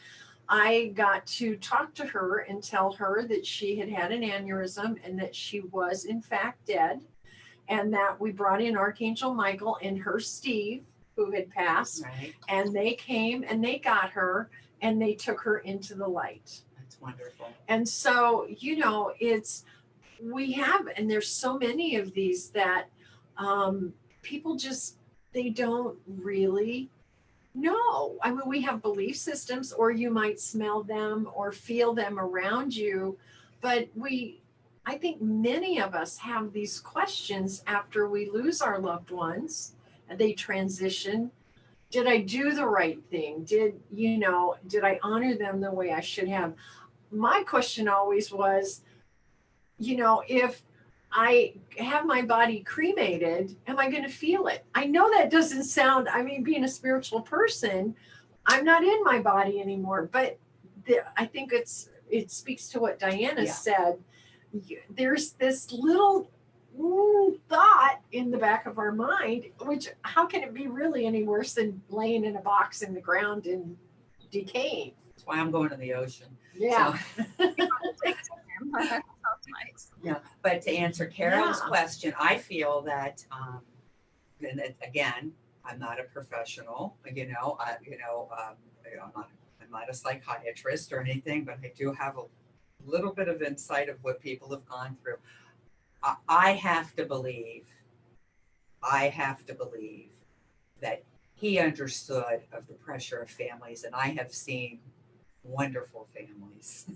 I got to talk to her and tell her that she had had an aneurysm and that she was in fact dead, and that we brought in Archangel Michael and her Steve, who had passed, Right. and they came and they got her and they took her into the light. That's wonderful. And so, and there's so many of these that people just, they don't really know. I mean, we have belief systems, or you might smell them or feel them around you, but I think many of us have these questions after we lose our loved ones and they transition. Did I do the right thing? Did I honor them the way I should have? My question always was, if I have my body cremated, am I going to feel it? I know that doesn't sound, being a spiritual person, I'm not in my body anymore, but I think it speaks to what Diana said. There's this little thought in the back of our mind, which, how can it be really any worse than laying in a box in the ground and decaying? That's why I'm going to the ocean. Yeah. So, Sounds nice. yeah. But to answer Carol's question, I feel that, and again, I'm not a professional, I'm not a psychiatrist or anything, but I do have a little bit of insight of what people have gone through. I have to believe that he understood of the pressure of families, and I have seen wonderful families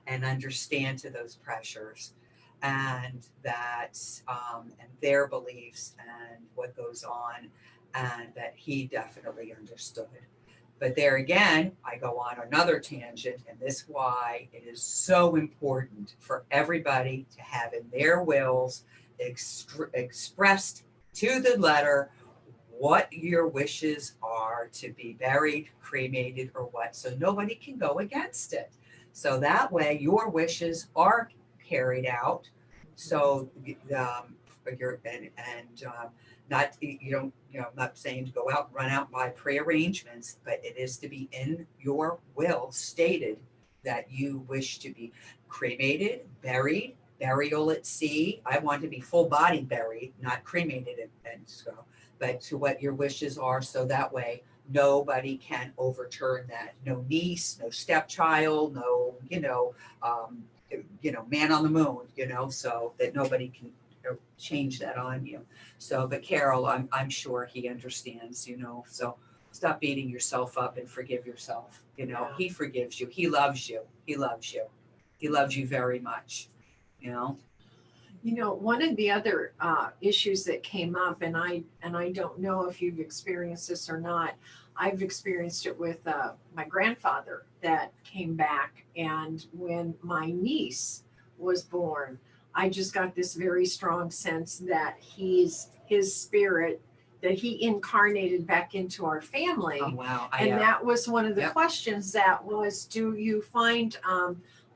and understand to those pressures, and that and their beliefs and what goes on, and that he definitely understood. But there again, I go on another tangent, and this is why it is so important for everybody to have in their wills expressed to the letter what your wishes are to be buried, cremated, or what, so nobody can go against it. So that way your wishes are carried out. So I'm not saying to go out and run out and buy prearrangements, but it is to be in your will stated that you wish to be cremated, buried, burial at sea. I want to be full body buried, not cremated, and so, but to what your wishes are, so that way nobody can overturn that. No niece, no stepchild, no, man on the moon, so that nobody can change that on you. So, but Carol, I'm sure he understands, so stop beating yourself up and forgive yourself. He forgives you. He loves you. He loves you. He loves you very much. One of the other issues that came up, and I don't know if you've experienced this or not. I've experienced it with my grandfather that came back, and when my niece was born, I just got this very strong sense that his spirit, that he incarnated back into our family. Oh, wow. That was one of the questions, that was, do you find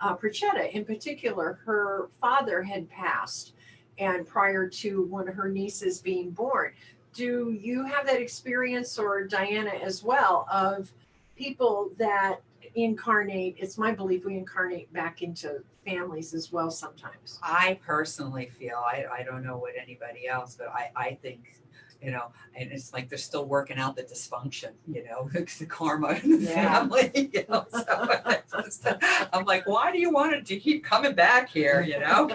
Perchetta in particular, her father had passed, and prior to one of her nieces being born. Do you have that experience, or Diana as well, of people that incarnate? It's my belief we incarnate back into families as well sometimes. I personally feel, I don't know what anybody else, but I think, you know, and it's like they're still working out the dysfunction, you know, the karma in the Yeah. family, you know. So I'm like, why do you want it to keep coming back here, you know?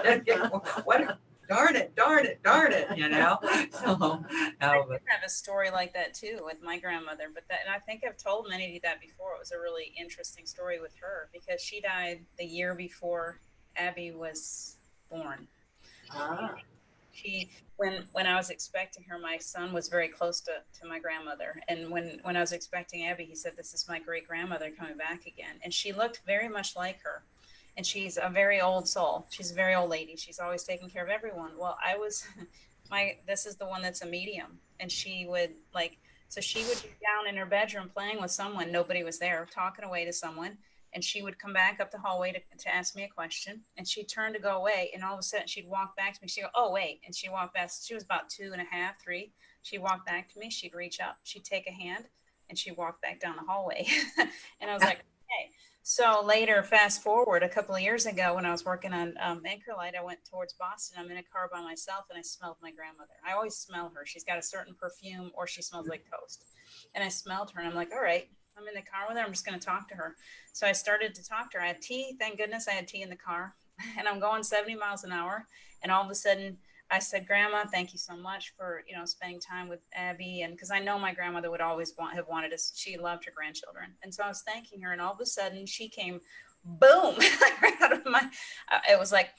What? Darn it, darn it, darn it, you know. So, no, I but have a story like that too with my grandmother, but that, and I think I've told many of you that before. It was a really interesting story with her because she died the year before Abby was born. Ah, She when I was expecting her, my son was very close to my grandmother, and when I was expecting Abby, he said, "This is my great grandmother coming back again," and she looked very much like her. And she's a very old soul. She's a very old lady. She's always taking care of everyone. Well, I was my this is the one that's a medium, and she would like so she would be down in her bedroom playing with someone. Nobody was there, talking away to someone, and she would come back up the hallway to ask me a question, and she'd turn to go away, and all of a sudden she'd walk back to me. She'd go, "Oh, wait," and she walked back. She was about 2.5, 3. She'd walk back to me. She'd reach up. She'd take a hand, and she'd walk back down the hallway. And I was like, "Okay." So later, fast forward a couple of years ago, when I was working on Anchor Light, I went towards Boston. I'm in a car by myself, and I smelled my grandmother. I always smell her. She's got a certain perfume, or she smells like toast. And I smelled her, and I'm like, all right, I'm in the car with her. I'm just going to talk to her. So I started to talk to her. I had tea. Thank goodness I had tea in the car. And I'm going 70 miles an hour. And all of a sudden, I said, "Grandma, thank you so much for, spending time with Abby." And because I know my grandmother would always have wanted us, she loved her grandchildren. And so I was thanking her. And all of a sudden she came, boom, right out of my, it was like,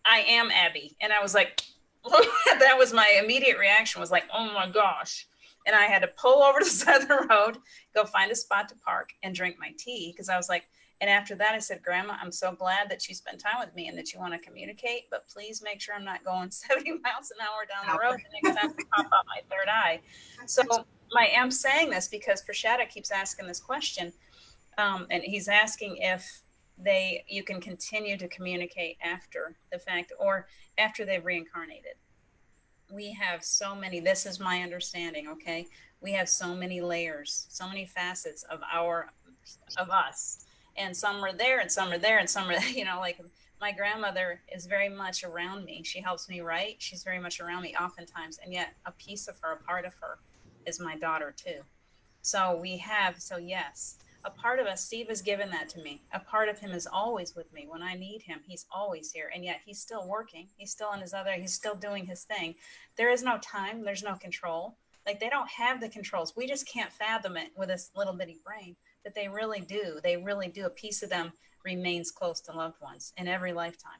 "I am Abby." And I was like, that was my immediate reaction, was like, "Oh my gosh." And I had to pull over to the side of the road, go find a spot to park and drink my tea. Because I was like, and after that, I said, "Grandma, I'm so glad that you spend time with me and that you want to communicate, but please make sure I'm not going 70 miles an hour down the road the next time I pop out my third eye." So I'm saying this because Prashada keeps asking this question, and he's asking if you can continue to communicate after the fact or after they've reincarnated. We have so many, this is my understanding, okay? We have so many layers, so many facets of us. And some are there and some are there and some are, like my grandmother is very much around me. She helps me write. She's very much around me oftentimes. And yet a piece of her, a part of her is my daughter too. So yes, a part of us, Steve has given that to me. A part of him is always with me. When I need him, he's always here. And yet he's still working. He's still he's still doing his thing. There is no time. There's no control. Like they don't have the controls. We just can't fathom it with this little bitty brain, but they really do. They really do. A piece of them remains close to loved ones in every lifetime.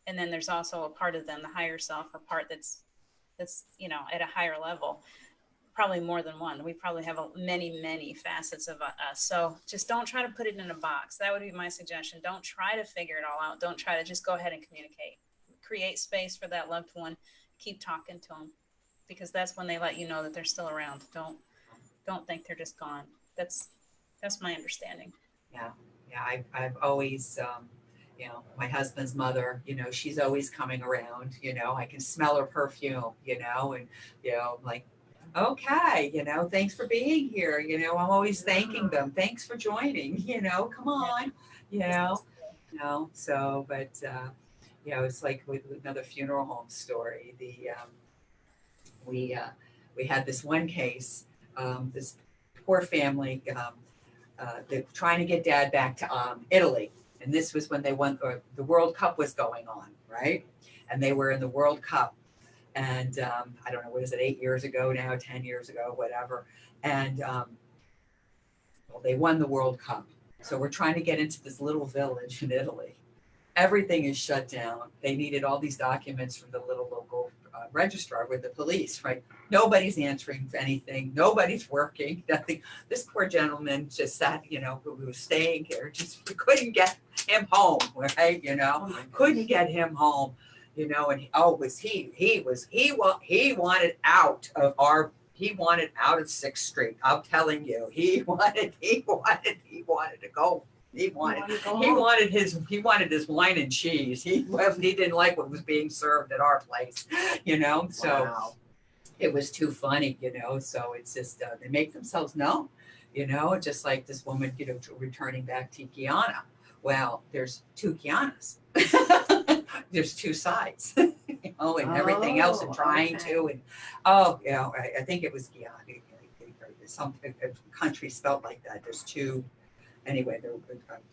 And then there's also a part of them, the higher self, or part that's, at a higher level, probably more than one. We probably have many, many facets of us. So just don't try to put it in a box. That would be my suggestion. Don't try to figure it all out. Don't try to just go ahead and communicate. Create space for that loved one. Keep talking to them, because that's when they let you know that they're still around. Don't think they're just gone. That's my understanding. yeah, yeah. I've always, my husband's mother, she's always coming around. I can smell her perfume. And like, okay, thanks for being here. I'm always thanking them. Thanks for joining. Come on. So, but it's like with another funeral home story. We had this one case. This poor family. They're trying to get dad back to Italy. And this was when they won, or the World Cup was going on, right? And they were in the World Cup. And I don't know, what is it, 8 years ago now, 10 years ago, whatever. And well, they won the World Cup. So we're trying to get into this little village in Italy. Everything is shut down. They needed all these documents from the little local registrar with the police, right? Nobody's answering for anything. Nobody's working. Nothing. This poor gentleman just sat, who was staying here, just we couldn't get him home, right? Couldn't get him home, and he wanted out of 6th Street. I'm telling you, he wanted to go. He wanted his wine and cheese. He didn't like what was being served at our place, So wow. It was too funny, So it's just they make themselves known, just like this woman, returning back to Guyana. Well, there's two Kianas. There's two sides, and everything else, and trying okay. to, and I think it was Guyana. Some countries spelled like that. There's two. Anyway, they're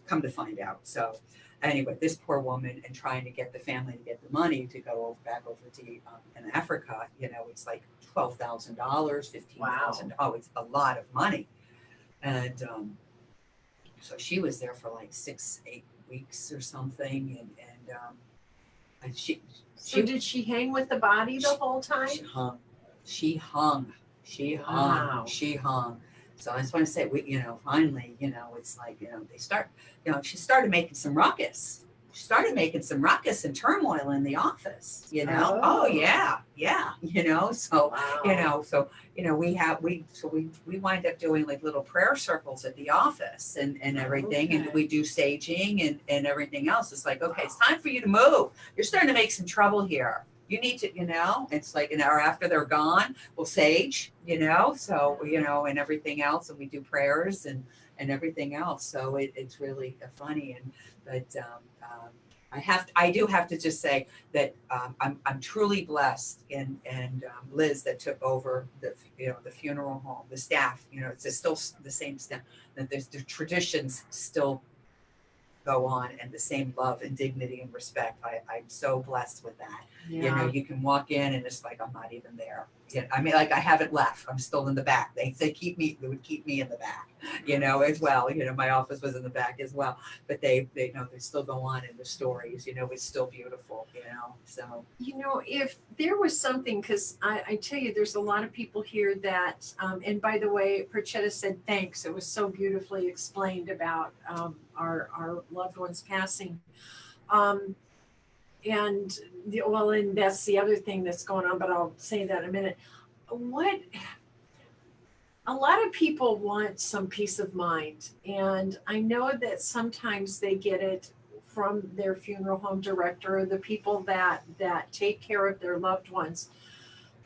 come to find out. So, anyway, this poor woman and trying to get the family to get the money to go back over to in Africa. It's like $12,000, 15,000. Wow. Oh, it's a lot of money, and so she was there for like 6-8 weeks or something, and So did she hang with the body the whole time? she hung. She hung. She hung. Wow. She hung. So I just want to say, finally, it's like, she started making some ruckus. She started making some ruckus and turmoil in the office, Oh. Oh yeah. So, Wow. we wind up doing like little prayer circles at the office and everything. Okay. And we do saging and everything else. It's like, okay, it's time for you to move. You're starting to make some trouble here. You need to, it's like an hour after they're gone, we'll sage, so, and everything else. And we do prayers and everything else. So it's really funny. But I do have to just say that I'm truly blessed, and Liz that took over the funeral home, the staff, it's still the same staff, that the traditions still go on, and the same love and dignity and respect. I'm so blessed with that. Yeah. You can walk in and it's like I'm not even there. I mean, like I haven't left. I'm still in the back. They would keep me in the back, as well. My office was in the back as well. But they still go on in the stories. It's still beautiful. So. If there was something, because I tell you, there's a lot of people here that, and by the way, Perchetta said thanks. It was so beautifully explained about our loved ones passing. And that's the other thing that's going on, but I'll say that in a minute. A lot of people want some peace of mind, and I know that sometimes they get it from their funeral home director or the people that take care of their loved ones.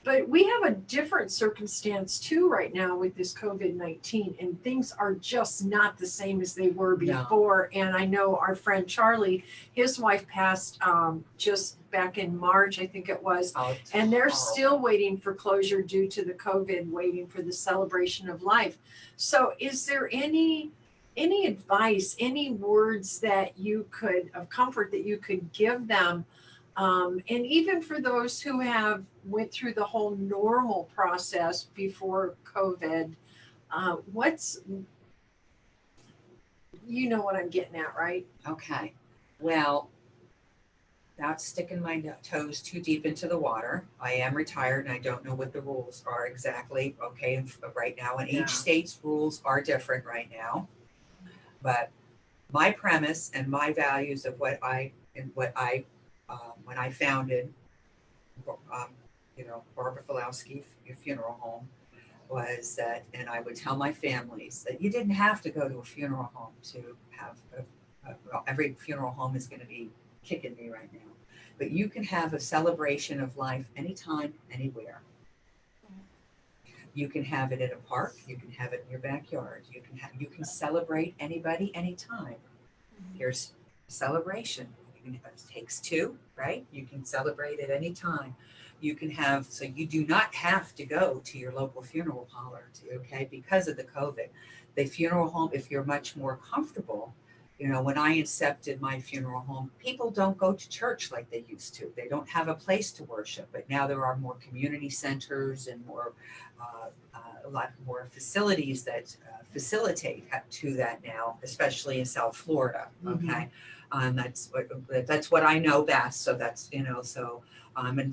But we have a different circumstance too right now with this COVID-19, and things are just not the same as they were before. No. And I know our friend Charlie, his wife passed just back in March, I think it was, and they're still waiting for closure due to the COVID, waiting for the celebration of life. So is there any advice, any words that you could, of comfort that you could give them? And even for those who have went through the whole normal process before COVID, what I'm getting at, right? Okay. Well, not sticking my toes too deep into the water. I am retired and I don't know what the rules are exactly. Okay. Right now, and each state's rules are different right now. But my premise and my values of when I founded, Barbara Falowski Funeral Home, was that, and I would tell my families that you didn't have to go to a funeral home to have every funeral home is going to be kicking me right now, but you can have a celebration of life anytime, anywhere. You can have it at a park. You can have it in your backyard. You can celebrate anybody, anytime. Here's a celebration. It takes two, right? You can celebrate at any time. You can have, so you do not have to go to your local funeral parlor, okay, because of the COVID. The funeral home, if you're much more comfortable, when I incepted my funeral home, people don't go to church like they used to. They don't have a place to worship, but now there are more community centers and more, a lot more facilities that facilitate to that now, especially in South Florida. Okay. That's what I know best. So that's, in a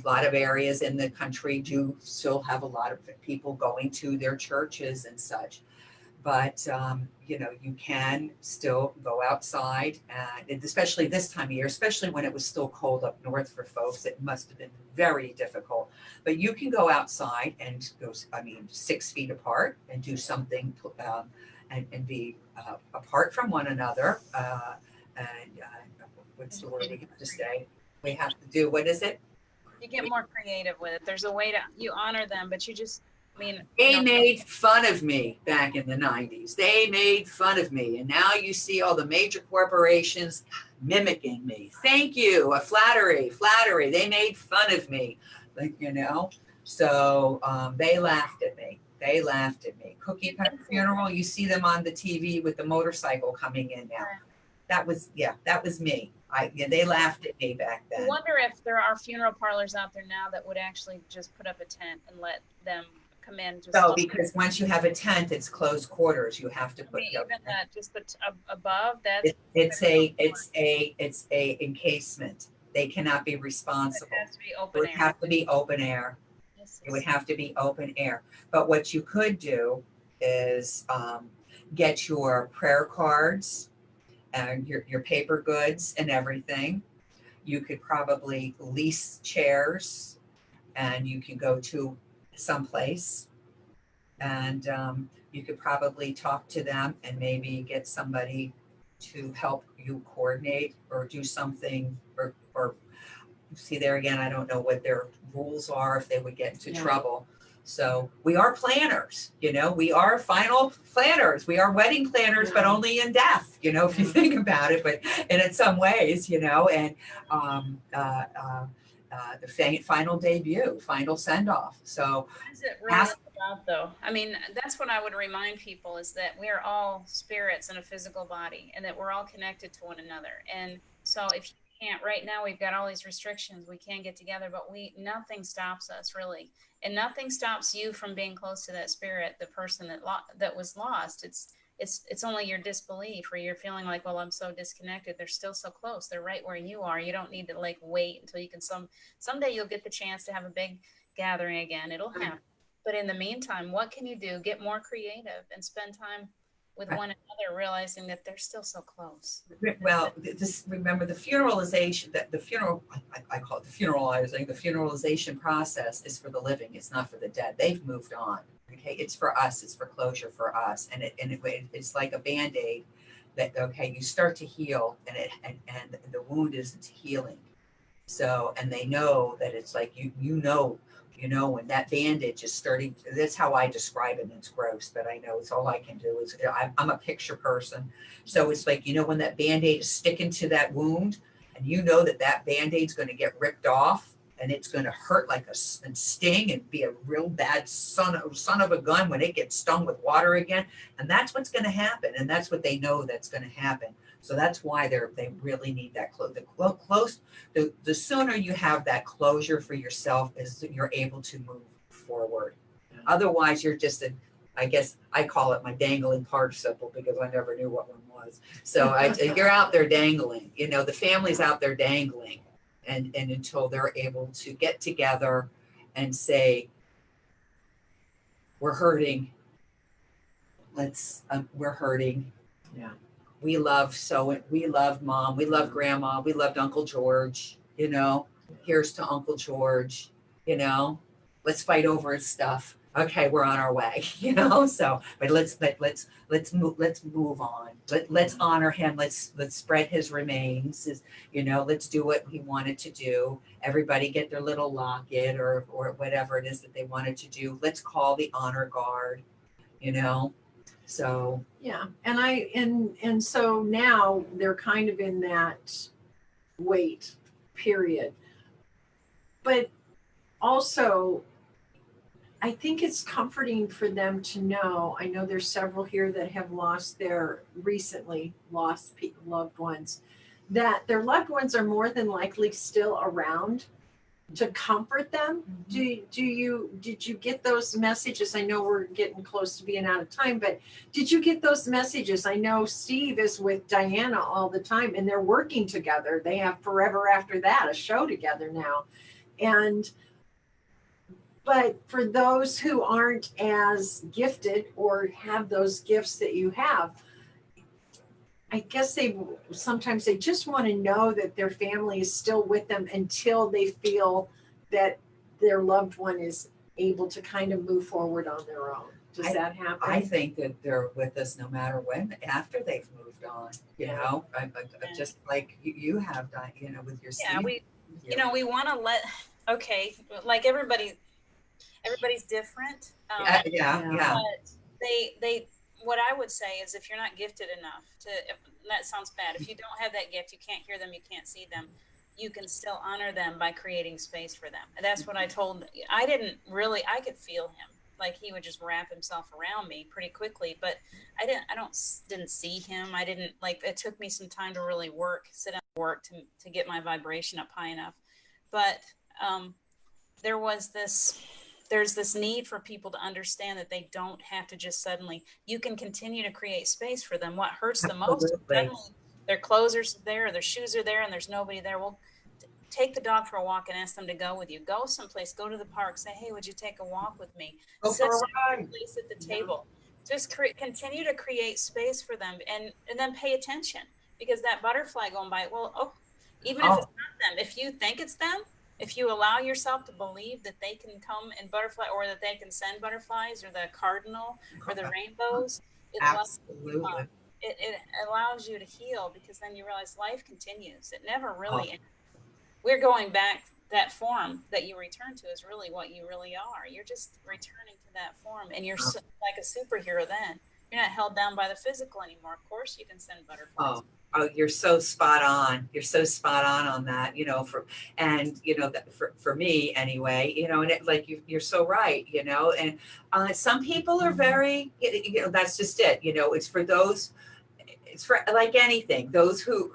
lot of areas in the country do still have a lot of people going to their churches and such. But, you can still go outside, and especially this time of year, especially when it was still cold up north for folks, it must have been very difficult. But you can go outside and go, 6 feet apart and do something and be apart from one another. What's the word we have to say? We have to do, what is it? You get more creative with it. There's a way you honor them, but you just I mean, They made fun of me back in the 90s. They made fun of me. And now you see all the major corporations mimicking me. Thank you. A flattery. They made fun of me. Like, So they laughed at me. Cookie Cutter Funeral, you see them on the TV with the motorcycle coming in now. That was me. They laughed at me back I then. wonder if there are funeral parlors out there now that would actually just put up a tent and let them come in. No, because once you have a tent, it's closed quarters. You have to put. Even that, just above that. It's a encasement. They cannot be responsible. It has to be It open would air. have to be open air. It would have to be open air. But what you could do is get your prayer cards and your paper goods and everything. You could probably lease chairs, and you can go to someplace, and you could probably talk to them and maybe get somebody to help you coordinate or do something, or see, there again, I don't know what their rules are, if they would get into trouble. So we are planners, we are final planners. We are wedding planners, but only in death, if you think about it, but and in some ways, and the final debut, final send off. So what is it really about, though? I mean, that's what I would remind people, is that we are all spirits in a physical body, and that we're all connected to one another. And so if you can't, right now we've got all these restrictions, we can't get together, but nothing stops us, really. And nothing stops you from being close to that spirit, the person that was lost. It's only your disbelief, or you're feeling like, well, I'm so disconnected. They're still so close. They're right where you are. You don't need to wait until you can. Someday you'll get the chance to have a big gathering again. It'll happen. But in the meantime, what can you do? Get more creative and spend time with one another, realizing that they're still so close. Well, remember the funeralization, I call it the funeralizing. The funeralization process is for the living. It's not for the dead. They've moved on. Okay, it's for us. It's for closure for us, and it's like a Band-Aid that you start to heal, and the wound isn't healing. So, and they know that it's like when that bandage is starting. That's how I describe it. And it's gross, but I know it's all I can do. Is I'm a picture person, so it's like when that Band-Aid is sticking to that wound, and that Band-Aid's going to get ripped off. And it's going to hurt and sting and be a real bad son of a gun when it gets stung with water again. And that's what's going to happen. And that's what they know that's going to happen. So that's why they really need that the sooner you have that closure for yourself, is you're able to move forward. Otherwise, you're just I guess I call it my dangling participle, because I never knew what one was. So you're out there dangling. The family's out there dangling. And until they're able to get together and say, we're hurting. We're hurting. Yeah. We loved Mom. We loved Grandma. We loved Uncle George. Here's to Uncle George. Let's fight over his stuff. Okay, we're on our way. So, but let's move on. Let's honor him. Let's spread his remains. Let's do what he wanted to do. Everybody get their little locket or whatever it is that they wanted to do. Let's call the honor guard. So yeah, and so now they're kind of in that wait period, but also I think it's comforting for them to know. I know there's several here that have recently lost loved ones, that their loved ones are more than likely still around to comfort them. Mm-hmm. Did you get those messages? I know we're getting close to being out of time, but did you get those messages? I know Steve is with Diana all the time, and they're working together. They have Forever After That, a show together now. But for those who aren't as gifted or have those gifts that you have, I guess sometimes they just want to know that their family is still with them until they feel that their loved one is able to kind of move forward on their own. Does that happen? I think that they're with us no matter when, after they've moved on. Just like you have done, with your Steve. Yeah, we want to like everybody. everybody's different. Yeah. But they what I would say is, if you're not gifted enough to, if, that sounds bad, if you don't have that gift, you can't hear them, you can't see them, you can still honor them by creating space for them. And that's what I told. I didn't really, I could feel him, like he would just wrap himself around me pretty quickly, but didn't see him. I didn't, like, it took me some time to really sit down and work to get my vibration up high enough. But um there was this there's this need for people to understand that they don't have to just suddenly, you can continue to create space for them. What hurts the most is Absolutely. suddenly their clothes are there, their shoes are there, and there's nobody there. Well, take the dog for a walk and ask them to go with you. Go someplace, go to the park, say, hey, would you take a walk with me? Go Sit for a at ride. a place at the table. Just continue to create space for them, and then pay attention, because that butterfly going by, well, oh, even if it's Oh, not them, if you think it's them, if you allow yourself to believe that they can come in butterfly, or that they can send butterflies or the cardinal or the rainbows, it allows, absolutely. it allows you to heal, because then you realize life continues. It never Oh, really, we're going back, that form that you return to is really what you really are. You're just returning to that form, and you're oh, like a superhero then. You're not held down by the physical anymore. Of course you can send butterflies. oh, oh, you're so spot on. You're so spot on that, and that for me anyway, and like you're so right, and some people are very, that's just it, it's for those, it's for like anything, those who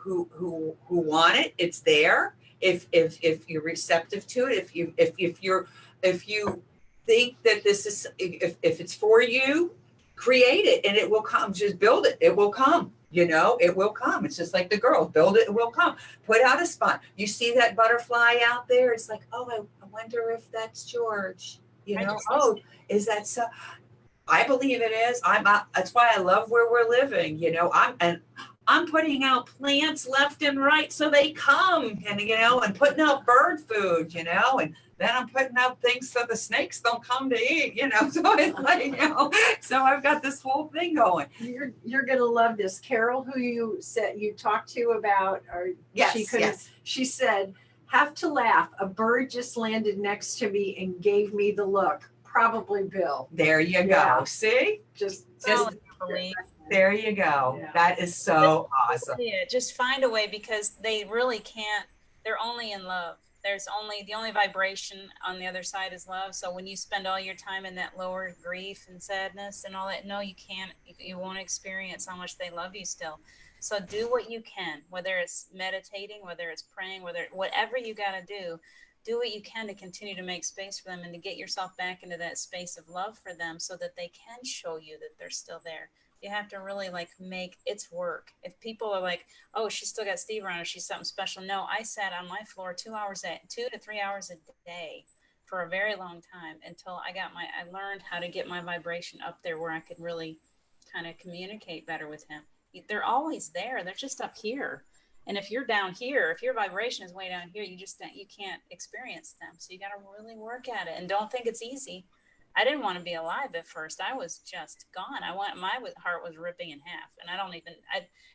want it, it's there. If you're receptive to it, if you think that this is, if it's for you, create it and it will come. Just build it, it will come. It will come. It's just like the girl, build it, it will come. Put out a spot. You see that butterfly out there, it's like, oh, I wonder if that's George. Oh, is that so? I believe it is. That's why I love where we're living. I'm putting out plants left and right so they come, and putting out bird food, and then I'm putting out things so the snakes don't come to eat, so it's like, so I've got this whole thing going. You're gonna love this. Carol, who you said you talked to about, or she Yes, couldn't, yes. she said, have to laugh. A bird just landed next to me and gave me the look. Probably Bill. There you go. Yeah. See? Just Believe. There you go. Yeah. That is so awesome. Yeah, just find a way, because they really can't, they're only in love. The only vibration on the other side is love. So when you spend all your time in that lower grief and sadness and all that, no, you can't, you won't experience how much they love you still. So do what you can, whether it's meditating, whether it's praying, whatever you got to do what you can to continue to make space for them, and to get yourself back into that space of love for them, so that they can show you that they're still there. You have to really make it's work. If people are like, oh, she's still got Steve around her, she's something special. No, I sat on my floor 2 to 3 hours a day for a very long time, until I learned how to get my vibration up there, where I could really kind of communicate better with him. They're always there. They're just up here. And if you're down here, if your vibration is way down here, you can't experience them. So you got to really work at it, and don't think it's easy. I didn't want to be alive at first. I was just gone. My heart was ripping in half, and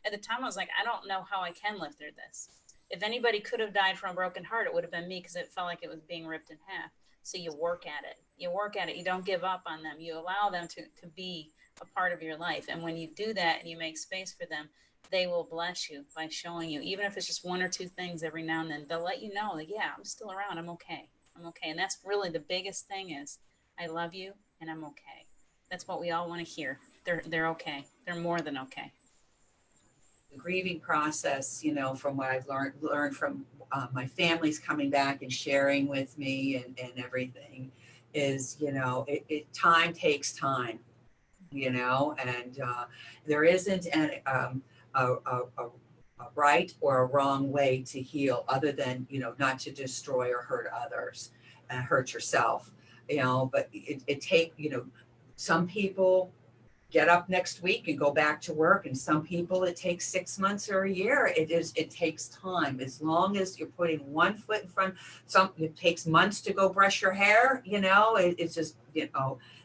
at the time I was like, I don't know how I can live through this. If anybody could have died from a broken heart, it would have been me, because it felt like it was being ripped in half. So you work at it. You don't give up on them. You allow them to be a part of your life. And when you do that and you make space for them, they will bless you by showing you, even if it's just one or two things every now and then, they'll let you know that, yeah, I'm still around. I'm okay. I'm okay. And that's really the biggest thing, is I love you and I'm okay. That's what we all want to hear. They're okay. They're more than okay. The grieving process, from what I've learned from my family's coming back and sharing with me and everything, is, time takes time, and there isn't a right or a wrong way to heal, other than, not to destroy or hurt others and hurt yourself, but it take, some people get up next week and go back to work, and some people it takes 6 months or a year. It takes time. As long as you're putting one foot in front, it takes months to go brush your hair, it's just,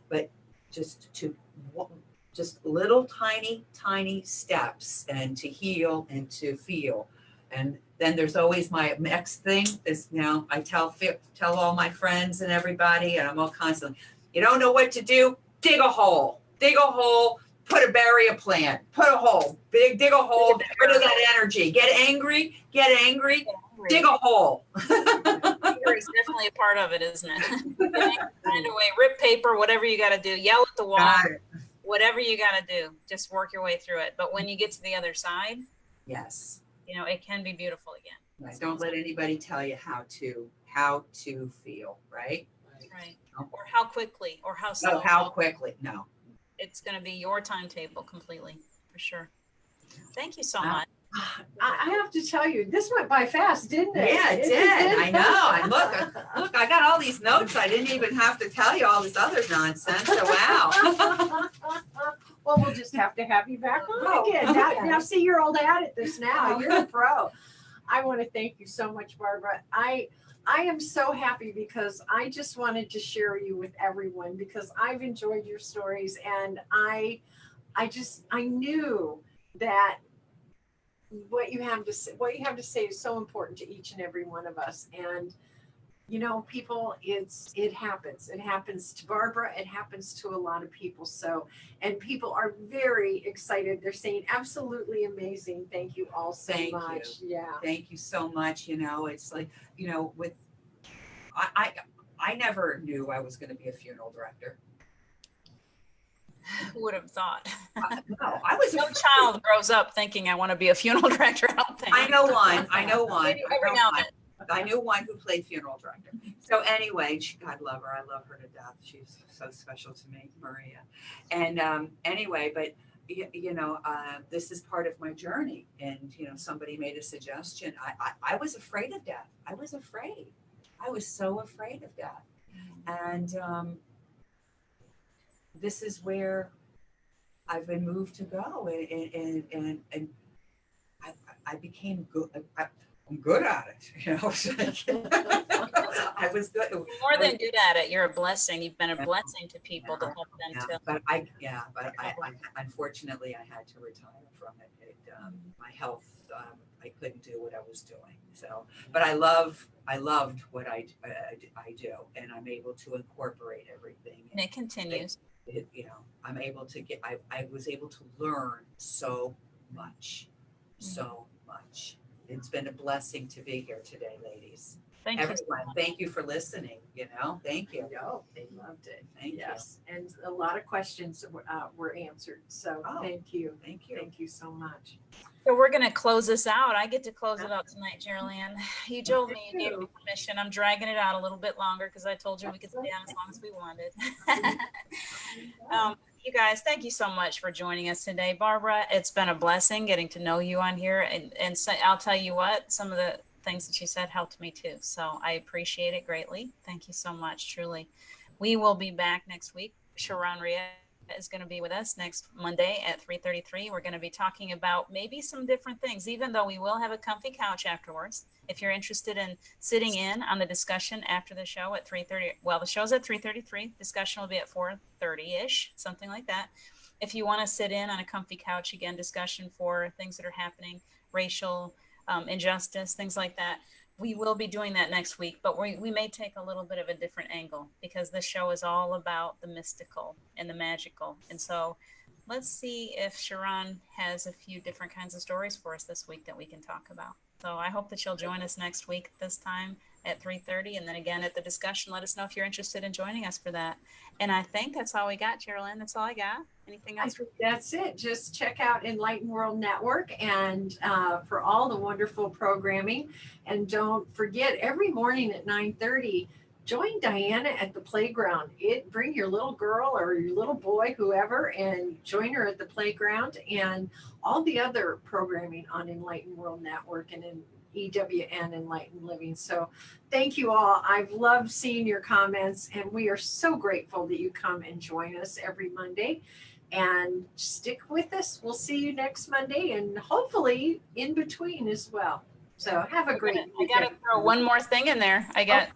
but just little tiny steps, and to heal and to feel, and then there's always my next thing is, I tell all my friends and everybody, and I'm all constantly, you don't know what to do, dig a hole, bury a plant, put a hole, dig a hole, get rid of that energy, get angry, dig a hole. Anger is definitely a part of it, isn't it? Find a way, rip paper, whatever you got to do, yell at the wall, whatever you got to do, just work your way through it. But when you get to the other side, yes, it can be beautiful again. Right. Don't let anybody tell you how to feel, right? Right. Or how quickly, or how slow. No, how quickly. No. It's going to be your timetable completely, for sure. Thank you so much. I have to tell you, this went by fast, didn't it? Yeah, it did. I know. And look, I got all these notes. I didn't even have to tell you all this other nonsense. So wow. Well, we'll just have to have you back on again. Okay. Now, see, you're old at this now. You're a pro. I want to thank you so much, Barbara. I am so happy because I just wanted to share you with everyone because I've enjoyed your stories, and I knew that what you have to say is so important to each and every one of us. And people, it happens to Barbara, it happens to a lot of people. So, and people are very excited. They're saying absolutely amazing. Thank you all so much. Yeah. Thank you so much. It's like, with, I never knew I was going to be a funeral director. Who would have thought? No, I was. No child grows up thinking I want to be a funeral director. I don't think. I know one. Maybe every now and then. I knew one who played funeral director. So anyway, God love her. I love her to death. She's so special to me, Maria. And anyway, but this is part of my journey. And somebody made a suggestion. I was afraid of death. I was afraid. I was so afraid of death. And this is where I've been moved to go, and I became good. I'm good at it, I was good. More than good at it, you're a blessing. You've been a blessing to people to help them to. But I unfortunately I had to retire from it. My health, I couldn't do what I was doing. So, but I loved what I do, and I'm able to incorporate everything. And it continues. I'm able to I was able to learn so much. It's been a blessing to be here today, ladies. Thank Everyone, you. thank you for listening. Thank you. No, they loved it. Thank you. And a lot of questions were answered. So thank you. Thank you. Thank you so much. So we're going to close this out. I get to close it out tonight, Jeryl Anne. You told me you gave me permission. I'm dragging it out a little bit longer because I told you we could stay on as long as we wanted. You guys, thank you so much for joining us today. Barbara, it's been a blessing getting to know you on here. And so I'll tell you what, some of the things that you said helped me too. So I appreciate it greatly. Thank you so much, truly. We will be back next week. Sharon Rhea is going to be with us next Monday at 3:33. We're going to be talking about maybe some different things, even though we will have a comfy couch afterwards. If you're interested in sitting in on the discussion after the show at 3:30, well, the show's at 3:33. Discussion will be at 4:30-ish, something like that. If you want to sit in on a comfy couch, again, discussion for things that are happening, racial injustice, things like that. We will be doing that next week, but we may take a little bit of a different angle because this show is all about the mystical and the magical. And so let's see if Sharon has a few different kinds of stories for us this week that we can talk about. So I hope that you'll join us next week this time at 3:30. And then again at the discussion, let us know if you're interested in joining us for that. And I think that's all we got, Jeryl Anne. That's all I got. Anything else? That's it. Just check out Enlightened World Network and for all the wonderful programming. And don't forget, every morning at 9:30, join Diana at the playground. Bring your little girl or your little boy, whoever, and join her at the playground, and all the other programming on Enlightened World Network and in EWN, Enlightened Living. So thank you all. I've loved seeing your comments, and we are so grateful that you come and join us every Monday. And stick with us. We'll see you next Monday, and hopefully in between as well. So have a great weekend. I got to throw one more thing in there. I've got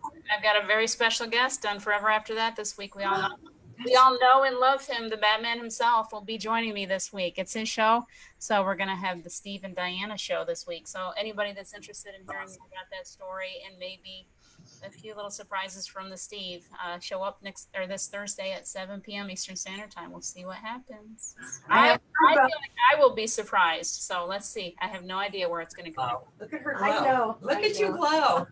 a very special guest on Forever After That this week. We all know. We all know and love him. The Batman himself will be joining me this week. It's his show. So we're going to have the Steve and Diana show this week. So anybody that's interested in hearing more about that story and maybe a few little surprises from the Steve, show up this Thursday at 7 p.m. Eastern Standard Time. We'll see what happens. I feel like I will be surprised. So let's see. I have no idea where it's going to go. Oh, look at her glow. I know. Look at you glow.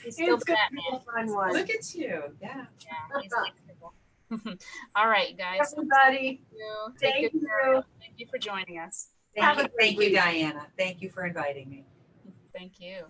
He's still It's going to be Batman. a fun one. Look at you. Yeah. Yeah, he's wonderful. All right, guys. Everybody, Take thank good care. you. Thank you for joining us. Have a Thank great you, week. Diana. Thank you for inviting me. Thank you.